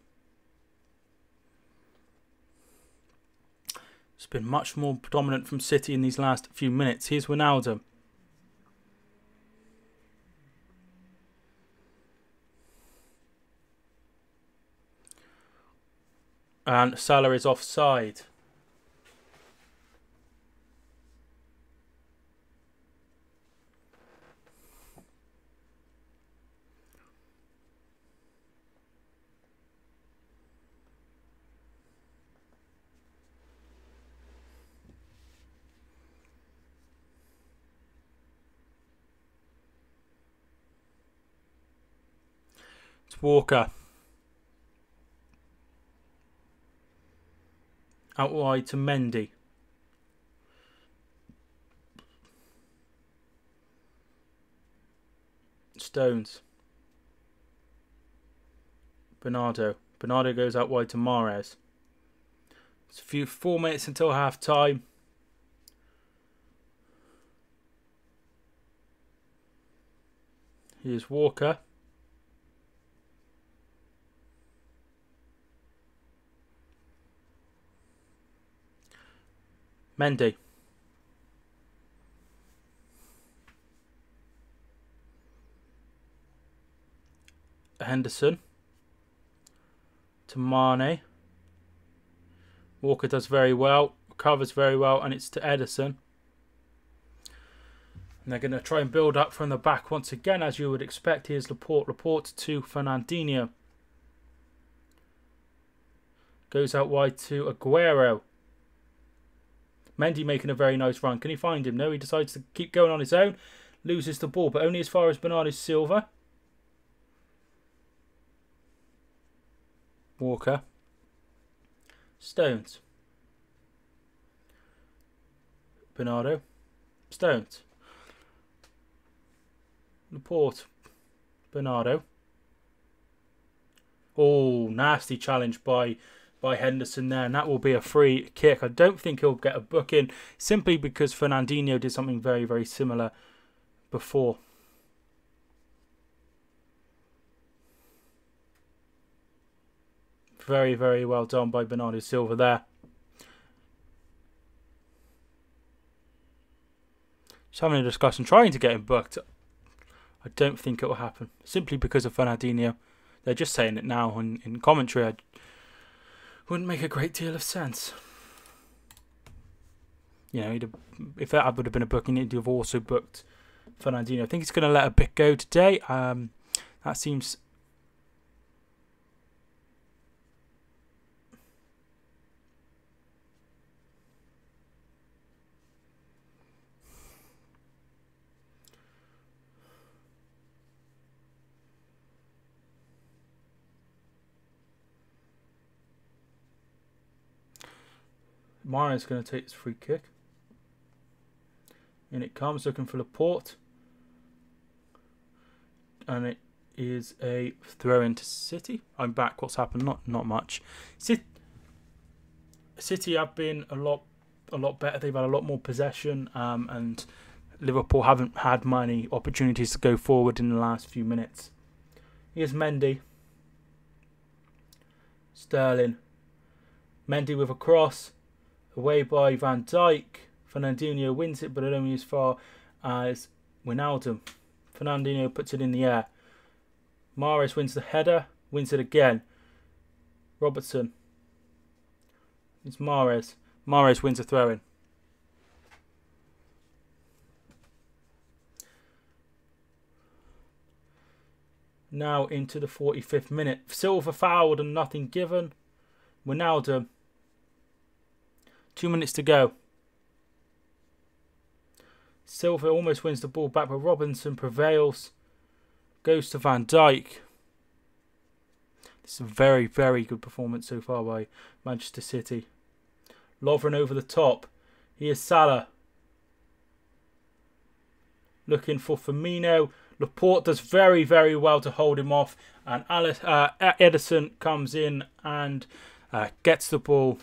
It's been much more dominant from City in these last few minutes. Here's Wijnaldum. And Salah is offside. It's Walker. Out wide to Mendy. Stones. Bernardo. Bernardo goes out wide to Mahrez. It's 4 minutes until half time. Here's Walker. Mendy. Henderson. To Mane. Walker does very well. Recovers very well. And it's to Ederson. And they're going to try and build up from the back once again, as you would expect. Here's Laporte. Laporte to Fernandinho. Goes out wide to Aguero. Mendy making a very nice run. Can he find him? No, he decides to keep going on his own. Loses the ball, but only as far as Bernardo Silva. Walker. Stones. Bernardo. Stones. Laporte. Bernardo. Oh, nasty challenge by Henderson there, and that will be a free kick. I don't think he'll get a booking, simply because Fernandinho did something very, very similar before. Very, very well done by Bernardo Silva there. Just having a discussion, trying to get him booked. I don't think it will happen, simply because of Fernandinho. They're just saying it now in commentary. Wouldn't make a great deal of sense. You know, if that would have been a booking, he'd have also booked Fernandinho. I think he's going to let a bit go today. That seems... Mahrez going to take this free kick. And it comes, looking for Laporte. And it is a throw into City. I'm back. What's happened? Not much. City have been a lot better. They've had a lot more possession, and Liverpool haven't had many opportunities to go forward in the last few minutes. Here's Mendy. Sterling. Mendy with a cross. Away by Van Dijk. Fernandinho wins it, but only as far as Wijnaldum. Fernandinho puts it in the air. Mahrez wins the header. Wins it again. Robertson. It's Mahrez. Mahrez wins a throw-in. Now into the 45th minute. Silva fouled and nothing given. Wijnaldum. 2 minutes to go. Silva almost wins the ball back, but Robinson prevails. Goes to Van Dijk. This is a very, very good performance so far by Manchester City. Lovren over the top. Here's Salah. Looking for Firmino. Laporte does very, very well to hold him off. And Ederson comes in and gets the ball.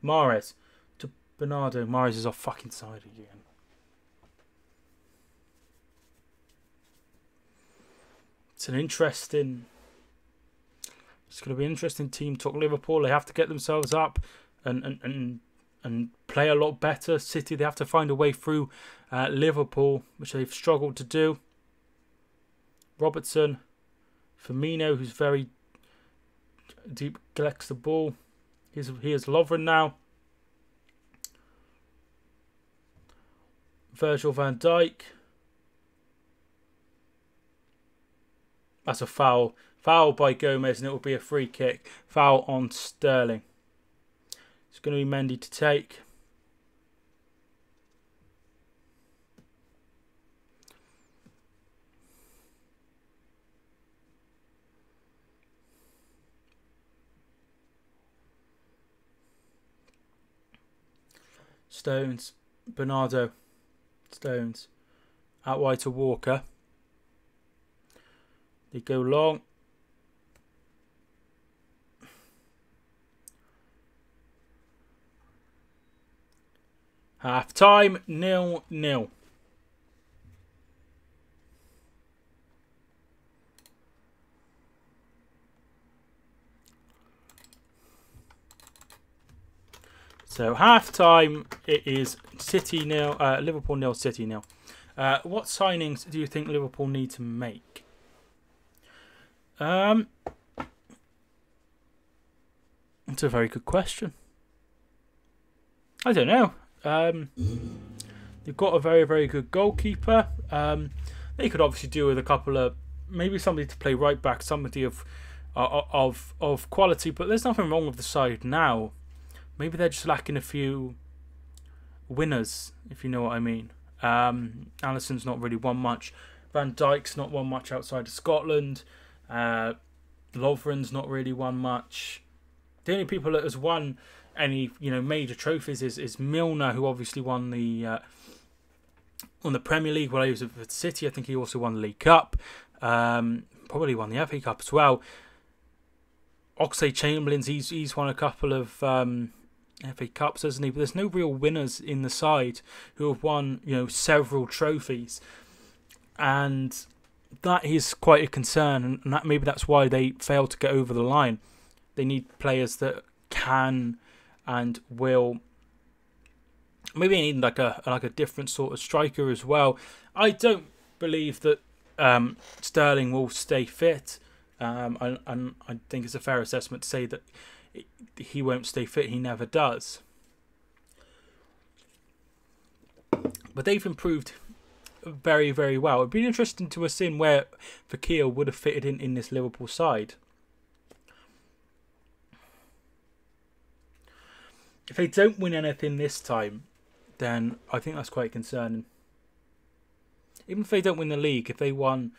Mahrez to Bernardo. Mahrez is off fucking side again. It's going to be an interesting team talk. Liverpool, they have to get themselves up and play a lot better. City, they have to find a way through Liverpool, which they've struggled to do. Robertson, Firmino, who's very deep, collects the ball. Here's Lovren now. Virgil van Dijk. That's a foul. Foul by Gomez, and it will be a free kick. Foul on Sterling. It's going to be Mendy to take. Stones. Bernardo. Stones. Out wide to Walker. They go long. Half time, 0-0. So half time, it is City 0, Liverpool 0, City 0. What signings do you think Liverpool need to make? It's a very good question. I don't know. They've got a very, very good goalkeeper. They could obviously do with a couple of, maybe somebody to play right back, somebody of quality. But there's nothing wrong with the side now. Maybe they're just lacking a few winners, if you know what I mean. Alisson's not really won much. Van Dijk's not won much outside of Scotland. Lovren's not really won much. The only people that has won any major trophies is Milner, who obviously won the Premier League while he was at City. I think he also won the League Cup. Probably won the FA Cup as well. Oxlade-Chamberlain's he's won a couple of FA Cups, hasn't he? But there's no real winners in the side who have won several trophies, and that is quite a concern. And maybe that's why they fail to get over the line. They need players that can and will. Maybe they need like a different sort of striker as well. I don't believe that Sterling will stay fit. I think it's a fair assessment to say that he won't stay fit. He never does. But they've improved very, very well. It'd be interesting to see where Fekir would have fitted in this Liverpool side. If they don't win anything this time, then I think that's quite concerning. Even if they don't win the league, if they won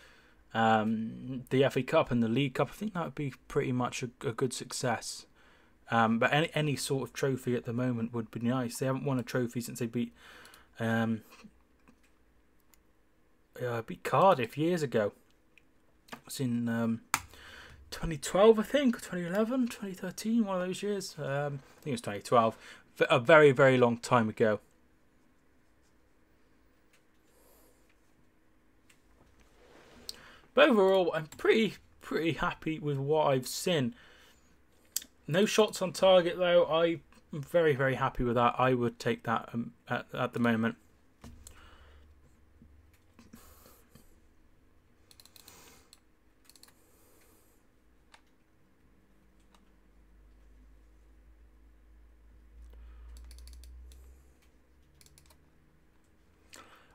the FA Cup and the League Cup, I think that would be pretty much a good success. But any sort of trophy at the moment would be nice. They haven't won a trophy since they beat Cardiff years ago. It was in 2012, I think, or 2011, 2013, one of those years. I think it was 2012. A very, very long time ago. But overall, I'm pretty happy with what I've seen. No shots on target, though. I'm very, very happy with that. I would take that at the moment.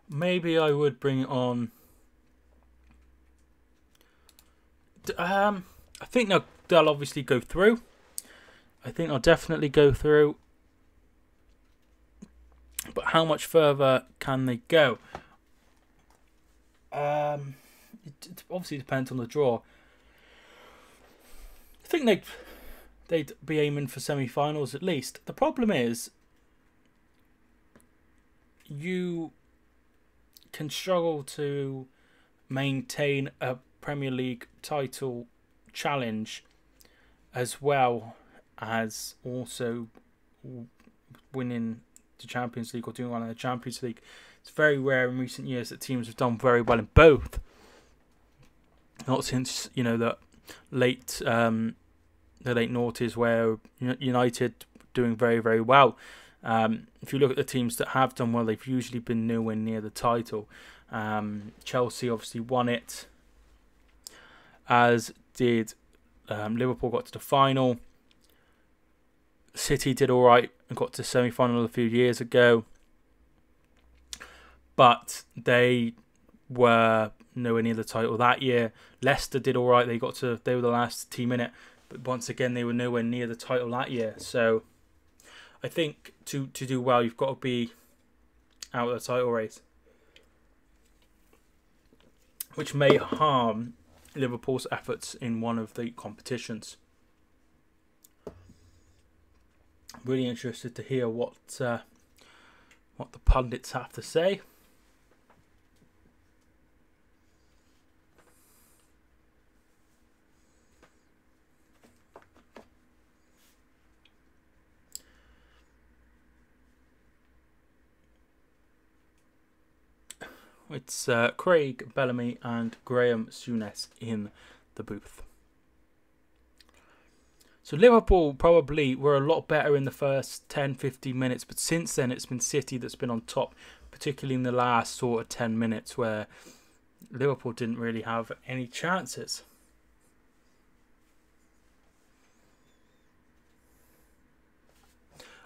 Maybe I would bring on. I think they'll obviously go through. I think they'll definitely go through. But how much further can they go? It obviously depends on the draw. I think they'd be aiming for semi-finals at least. The problem is you can struggle to maintain a Premier League title challenge as well as also winning the Champions League or doing well in the Champions League. It's very rare in recent years that teams have done very well in both. Not since the late noughties where United doing very, very well. If you look at the teams that have done well, they've usually been nowhere near the title. Chelsea obviously won it, as did Liverpool, got to the final. City did all right and got to the semi-final a few years ago, but they were nowhere near the title that year. Leicester did all right; they were the last team in it, but once again they were nowhere near the title that year. So I think to do well, you've got to be out of the title race, which may harm Liverpool's efforts in one of the competitions. Really interested to hear what the pundits have to say. It's Craig Bellamy and Graham Souness in the booth. So Liverpool probably were a lot better in the first 10-15 minutes, but since then it's been City that's been on top, particularly in the last sort of 10 minutes where Liverpool didn't really have any chances.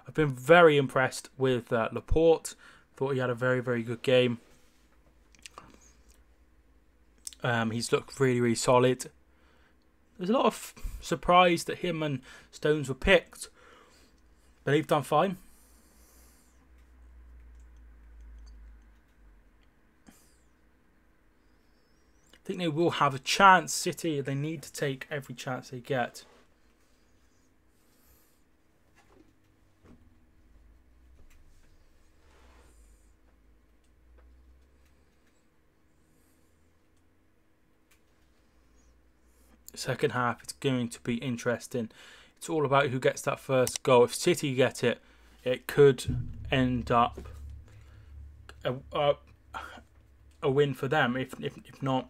I've been very impressed with Laporte. Thought he had a very, very good game. He's looked really, really solid. There's a lot of surprise that him and Stones were picked, but they've done fine. I think they will have a chance. City, they need to take every chance they get. Second half, it's going to be interesting. It's all about who gets that first goal. If City get it, it could end up a win for them. If not,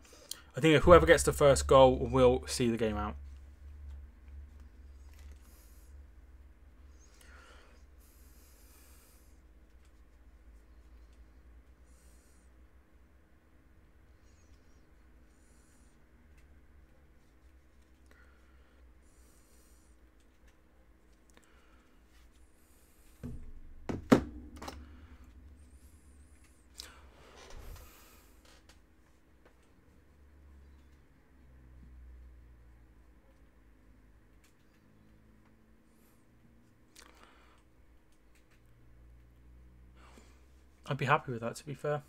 I think whoever gets the first goal will see the game out. I'd be happy with that, to be fair.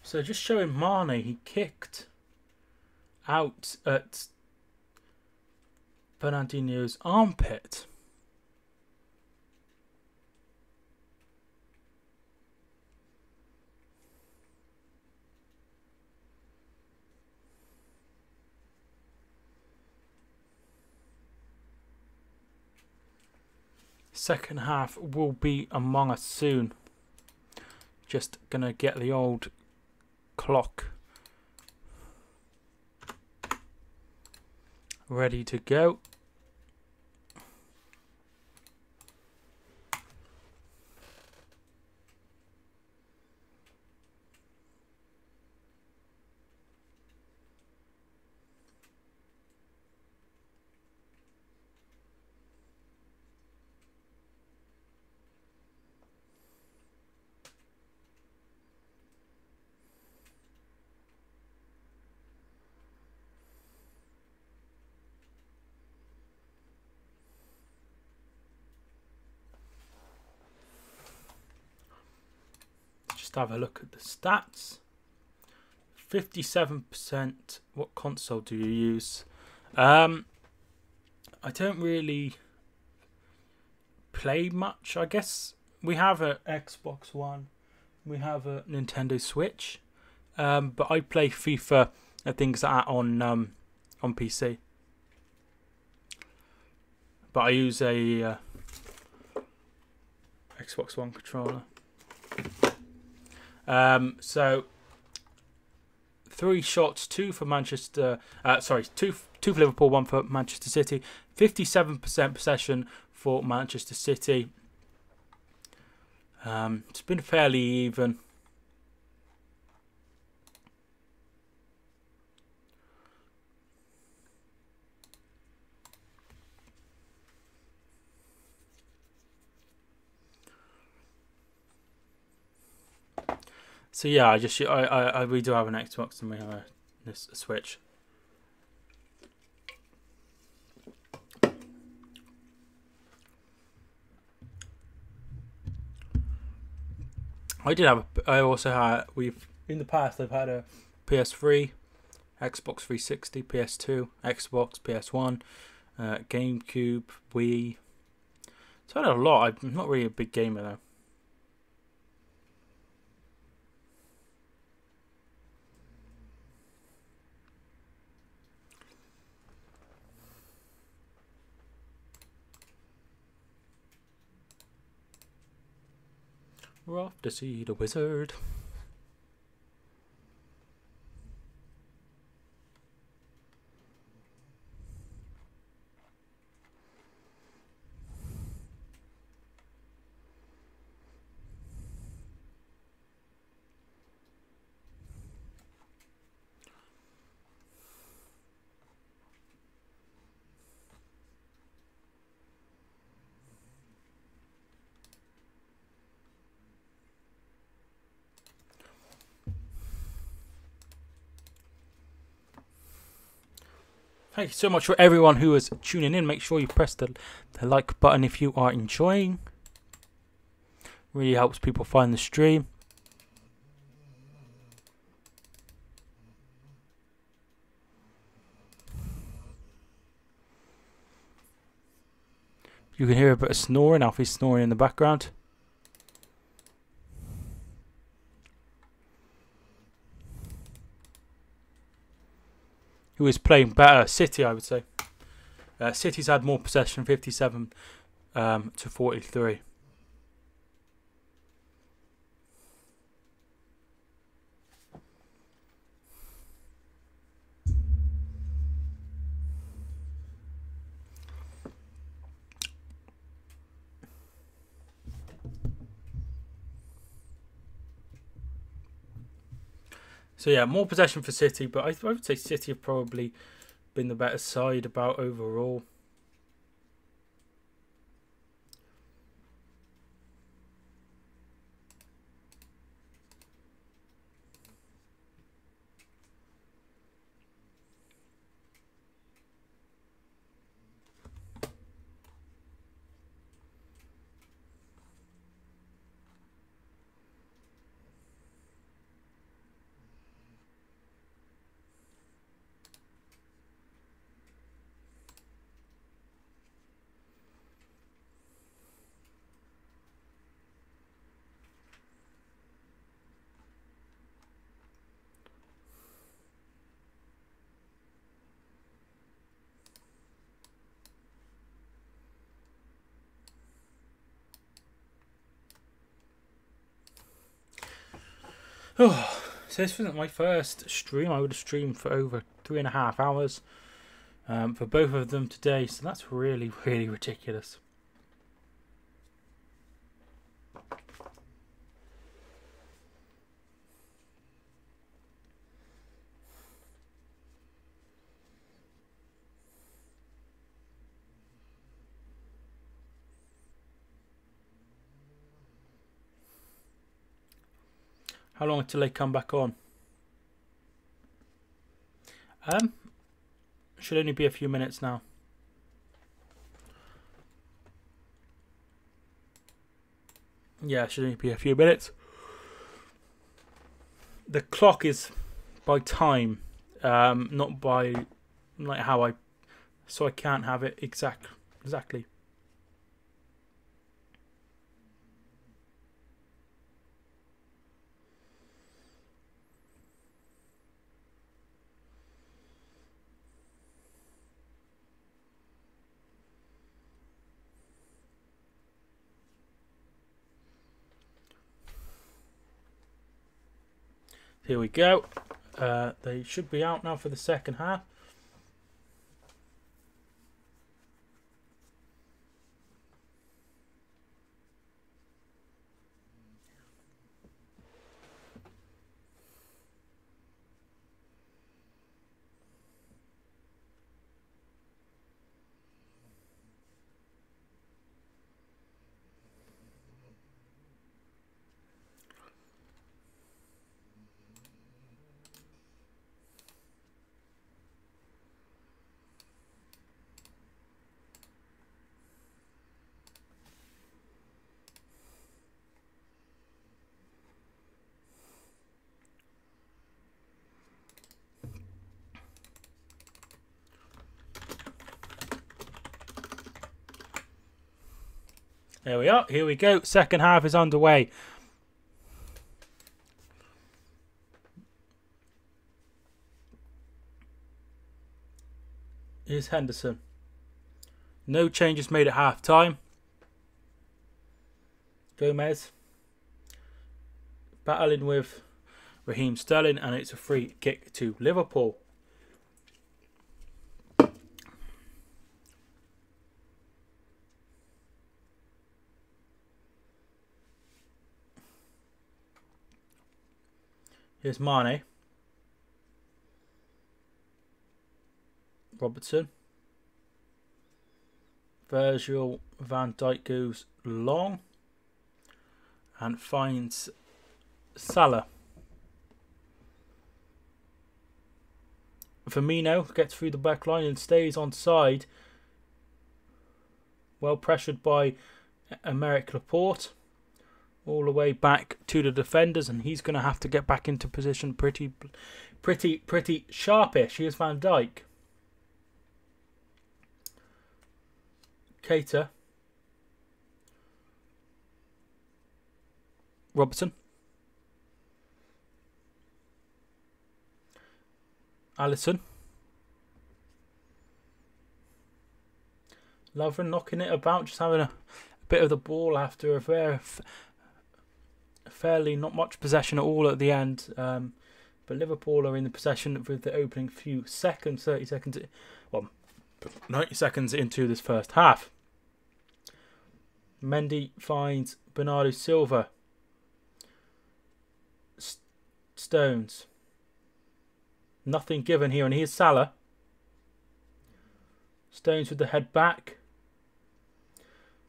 So just showing Mane, he kicked out at Fernandinho's armpit. Second half will be among us soon. Just gonna get the old clock ready to go. Just have a look at the stats. 57%. What console do you use? I don't really play much. I guess we have a Xbox One. We have a Nintendo Switch. But I play FIFA and things like that on PC. But I use a Xbox One controller. So 3 shots, 2 for Manchester. Two for Liverpool, 1 for Manchester City. 57% possession for Manchester City. It's been fairly even. So yeah, we do have an Xbox and we have a Switch. In the past I've had a PS3, Xbox 360, PS2, Xbox, PS1, GameCube, Wii. So I had a lot. I'm not really a big gamer though. We're off to see the wizard. Thank you so much for everyone who is tuning in. Make sure you press the like button if you are enjoying. Really helps people find the stream. You can hear a bit of snoring. Alfie's snoring in the background. Who is playing better? City, I would say. City's had more possession, 57 to 43. So yeah, more possession for City, but I would say City have probably been the better side about overall. Oh, so this wasn't my first stream. I would have streamed for over 3.5 hours for both of them today. So that's really, really ridiculous. How long until they come back on? Should only be a few minutes now. Yeah, should only be a few minutes. The clock is by time, not by like how I. So I can't have it exactly. Here we go. They should be out now for the second half. There we are. Here we go. Second half is underway. Here's Henderson. No changes made at half time. Gomez. battling with Raheem Sterling, and it's a free kick to Liverpool. Here's Mane. Robertson. Virgil van Dijk goes long and finds Salah. Firmino gets through the back line and stays on side. Well pressured by Emerick Laporte. All the way back to the defenders, and he's going to have to get back into position pretty sharpish. Here's Van Dijk. Keita. Robertson. Alisson. Lovren knocking it about, just having a bit of the ball after a fairly not much possession at all at the end. But Liverpool are in the possession with the opening few seconds, 30 seconds, well, 90 seconds into this first half. Mendy finds Bernardo Silva. Stones. Nothing given here, and here's Salah. Stones with the head back.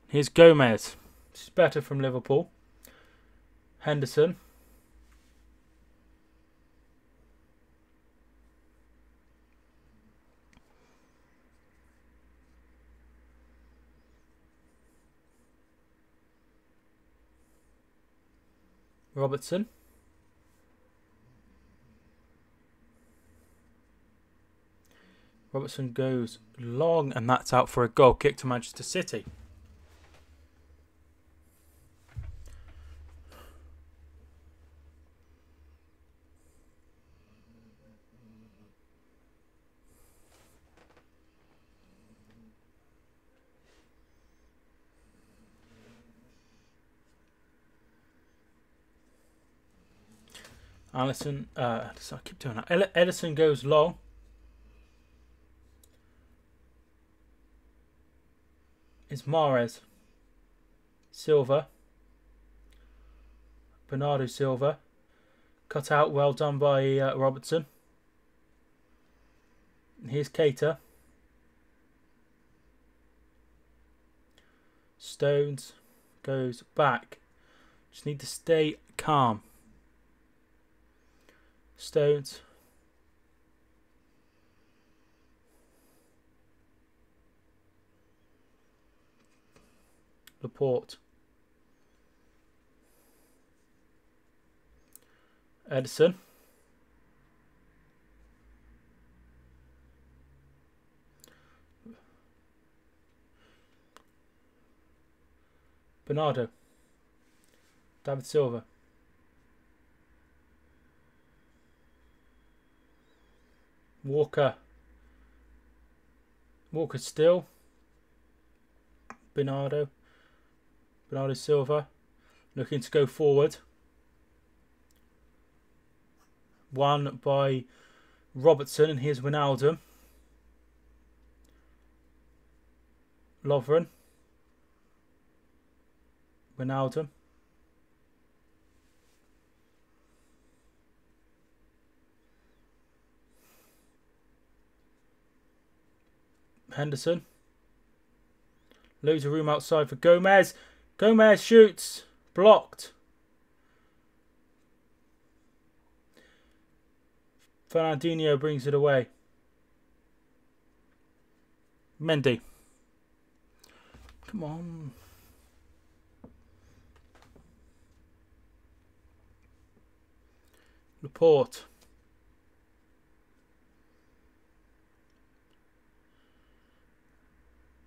Here's Gomez. This is better from Liverpool. Henderson. Robertson. Robertson goes long, and that's out for a goal kick to Manchester City. Alisson, I keep doing that. Edison goes long. It's Mahrez. Silva. Bernardo Silva. Cut out, well done by Robertson. Here's Keita. Stones goes back. Just need to stay calm. Stones. Laporte. Edison. Bernardo. David Silva. Walker. Walker still. Bernardo Silva looking to go forward. One by Robertson, and here's Wijnaldum. Lovren. Wijnaldum. Henderson. Loads of room outside for Gomez. Gomez shoots. Blocked. Fernandinho brings it away. Mendy. Come on. Laporte.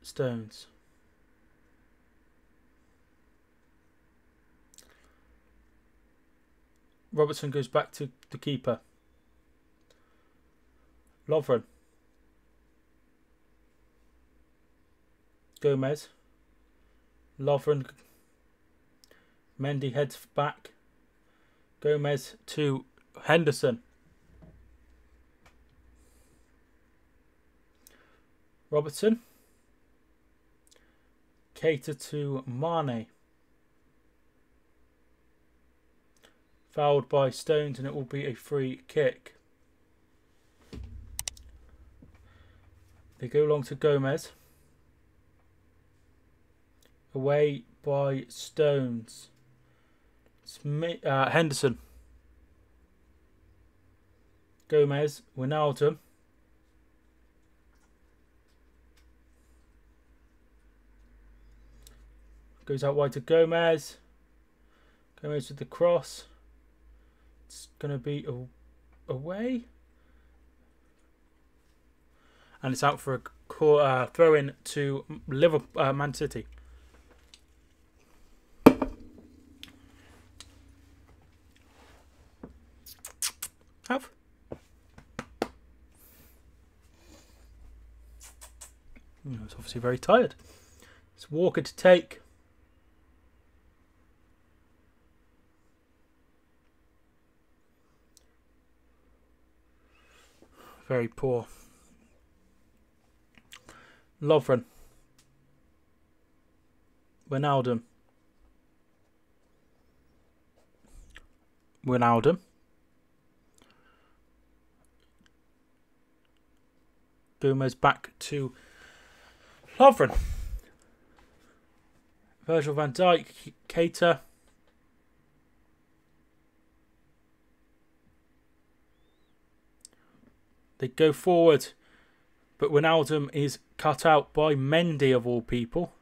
Stones. Robertson goes back to the keeper. Lovren. Gomez. Lovren. Mendy heads back. Gomez to Henderson. Robertson. Keita to Mane. Fouled by Stones, and it will be a free kick. They go along to Gomez. Away by Stones. Henderson. Gomez. Wijnaldum. Goes out wide to Gomez. Gomez with the cross. It's going to be away. And it's out for a throw in to Liverpool, Man City. Have. It's obviously very tired. It's Walker to take. Very poor. Lovren. Wijnaldum. Wijnaldum. Gomez back to Lovren. Virgil van Dijk. Keita. They go forward, but Wijnaldum is cut out by Mendy of all people.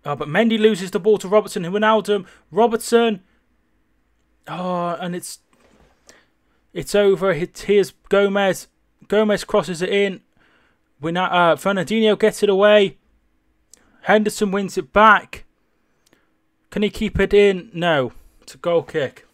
But Mendy loses the ball to Robertson. Wijnaldum. Robertson. And it's over. Here's Gomez. Gomez crosses it in. Fernandinho gets it away. Henderson wins it back. Can he keep it in? No. It's a goal kick.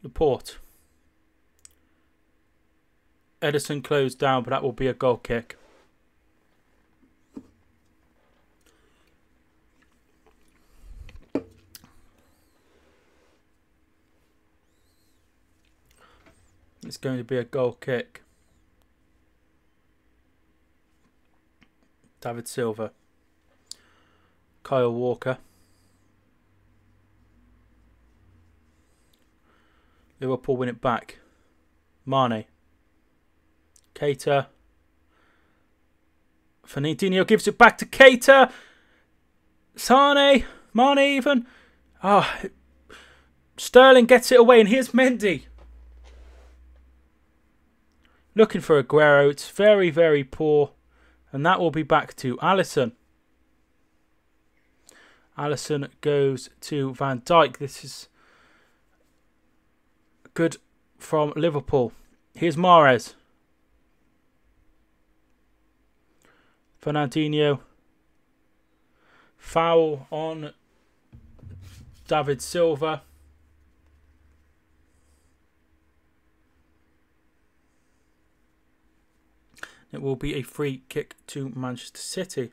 Laporte. Edison closed down, but that will be a goal kick. It's going to be a goal kick. David Silva. Kyle Walker. Liverpool win it back. Mane. Keita. Fernandinho gives it back to Keita. Sane. Mane even. Sterling gets it away, and here's Mendy. Looking for Aguero. It's very, very poor. And that will be back to Alisson. Alisson goes to Van Dijk. This is good from Liverpool. Here's Mahrez. Fernandinho. Foul on David Silva. It will be a free kick to Manchester City.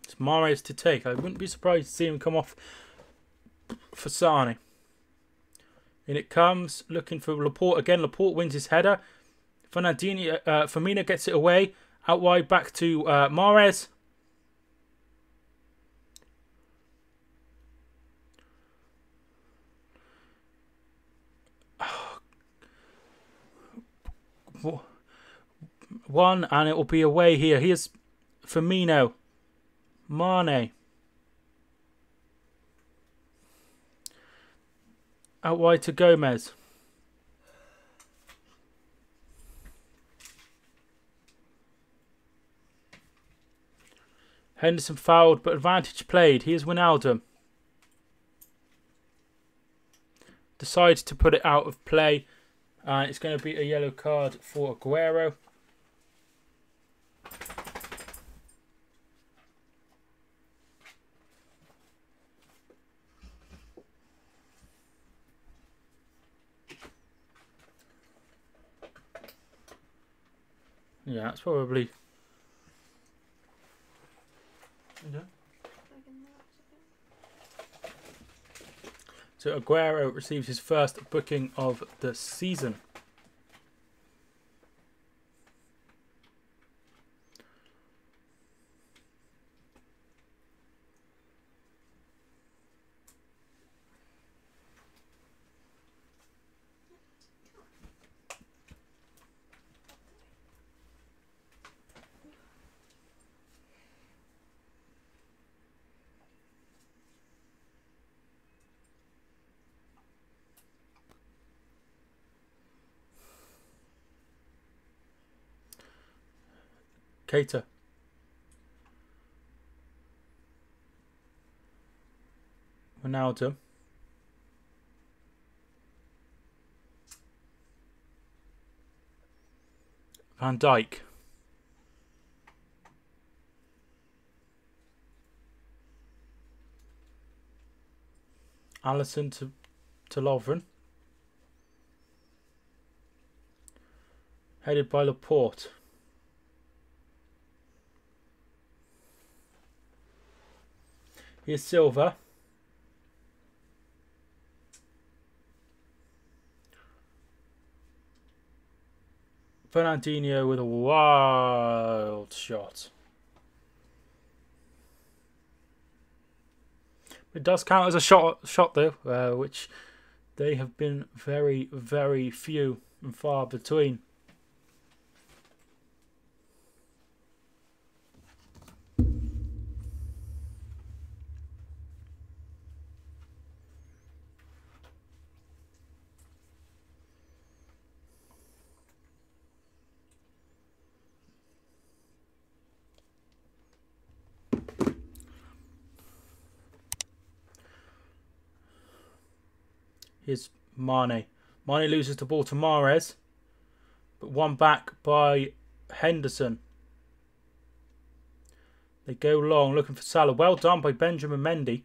It's Mahrez to take. I wouldn't be surprised to see him come off for Sane. In it comes, looking for Laporte again. Laporte wins his header. Firmino gets it away. Out wide back to Mahrez. One, and it will be away here. Here's Firmino. Mane. Out wide to Gomez. Henderson fouled, but advantage played. Here's Wijnaldum. Decides to put it out of play. And it's going to be a yellow card for Aguero. Yeah, that's probably... Yeah. So Aguero receives his first booking of the season. Keita. Ronaldo. Van Dijk. Alisson to Lovren. Headed by Laporte. Here's Silva. Fernandinho with a wild shot. It does count as a shot though, which they have been very, very few and far between. Here's Mane. Mane loses the ball to Mahrez, but won back by Henderson. They go long, looking for Salah. Well done by Benjamin Mendy.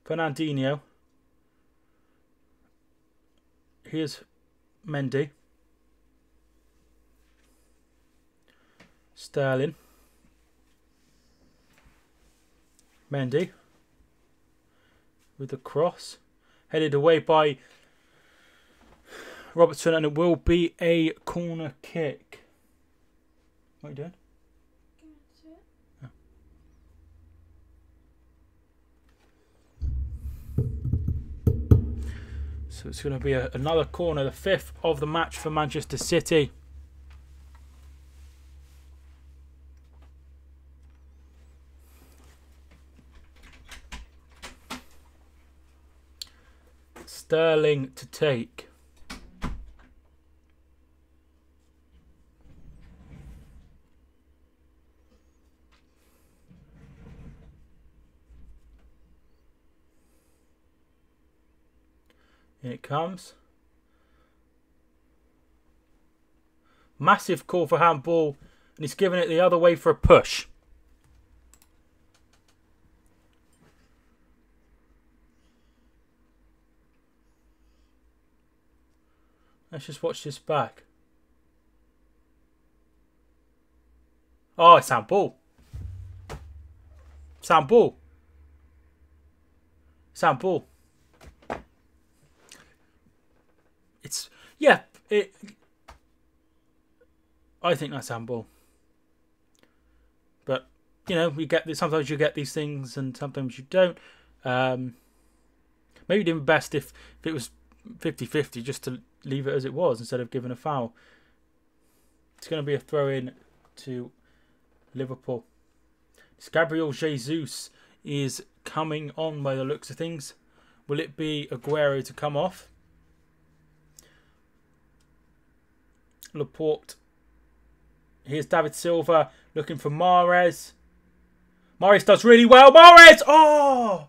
Fernandinho. Here's Mendy. Sterling. Mendy. With the cross. Headed away by Robertson, and it will be a corner kick. What are you doing? Oh. So it's going to be another corner, the fifth of the match for Manchester City. Sterling to take. In it comes. Massive call for handball, and he's giving it the other way for a push. Let's just watch this back. Oh, it's handball. It's handball. It's handball. It's, yeah, I think that's handball. But, you know, we get this, sometimes you get these things and sometimes you don't. Maybe it'd been best if it was 50-50, just to leave it as it was instead of giving a foul. It's going to be a throw-in to Liverpool. It's Gabriel Jesus is coming on by the looks of things. Will it be Aguero to come off? Laporte. Here's David Silva looking for Mahrez. Morris does really well. Morris! Oh!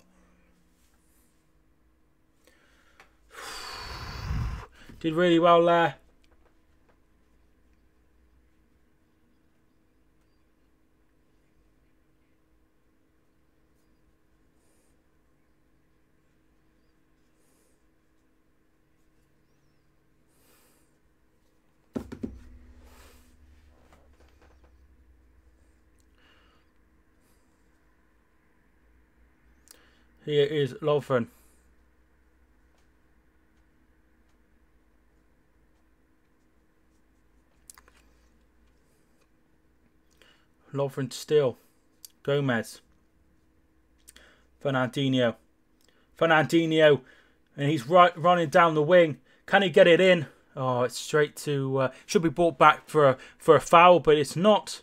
Did really well there. Here is Lovren. Lovren still. Gomez. Fernandinho. Fernandinho. And he's running down the wing. Can he get it in? Oh, it's straight to... should be brought back for a foul, but it's not.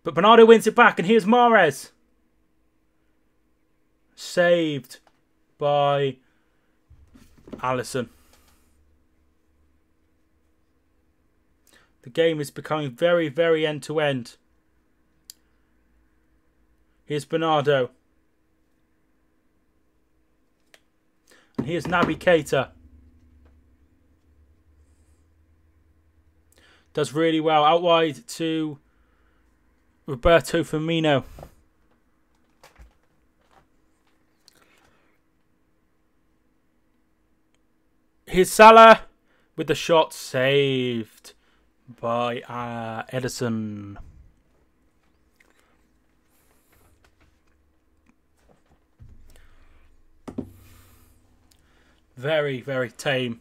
But Bernardo wins it back, and here's Mahrez. Saved by Alisson. The game is becoming very, very end-to-end. Here's Bernardo. And here's Naby Keita. Does really well. Out wide to Roberto Firmino. Here's Salah with the shot saved by Edison. Very, very tame.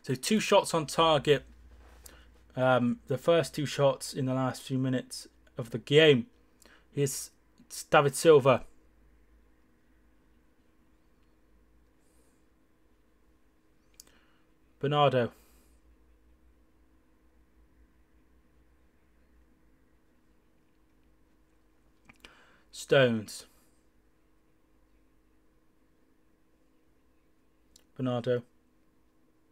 So 2 shots on target. The first 2 shots in the last few minutes of the game. Here's David Silva. Bernardo. Stones. Bernardo.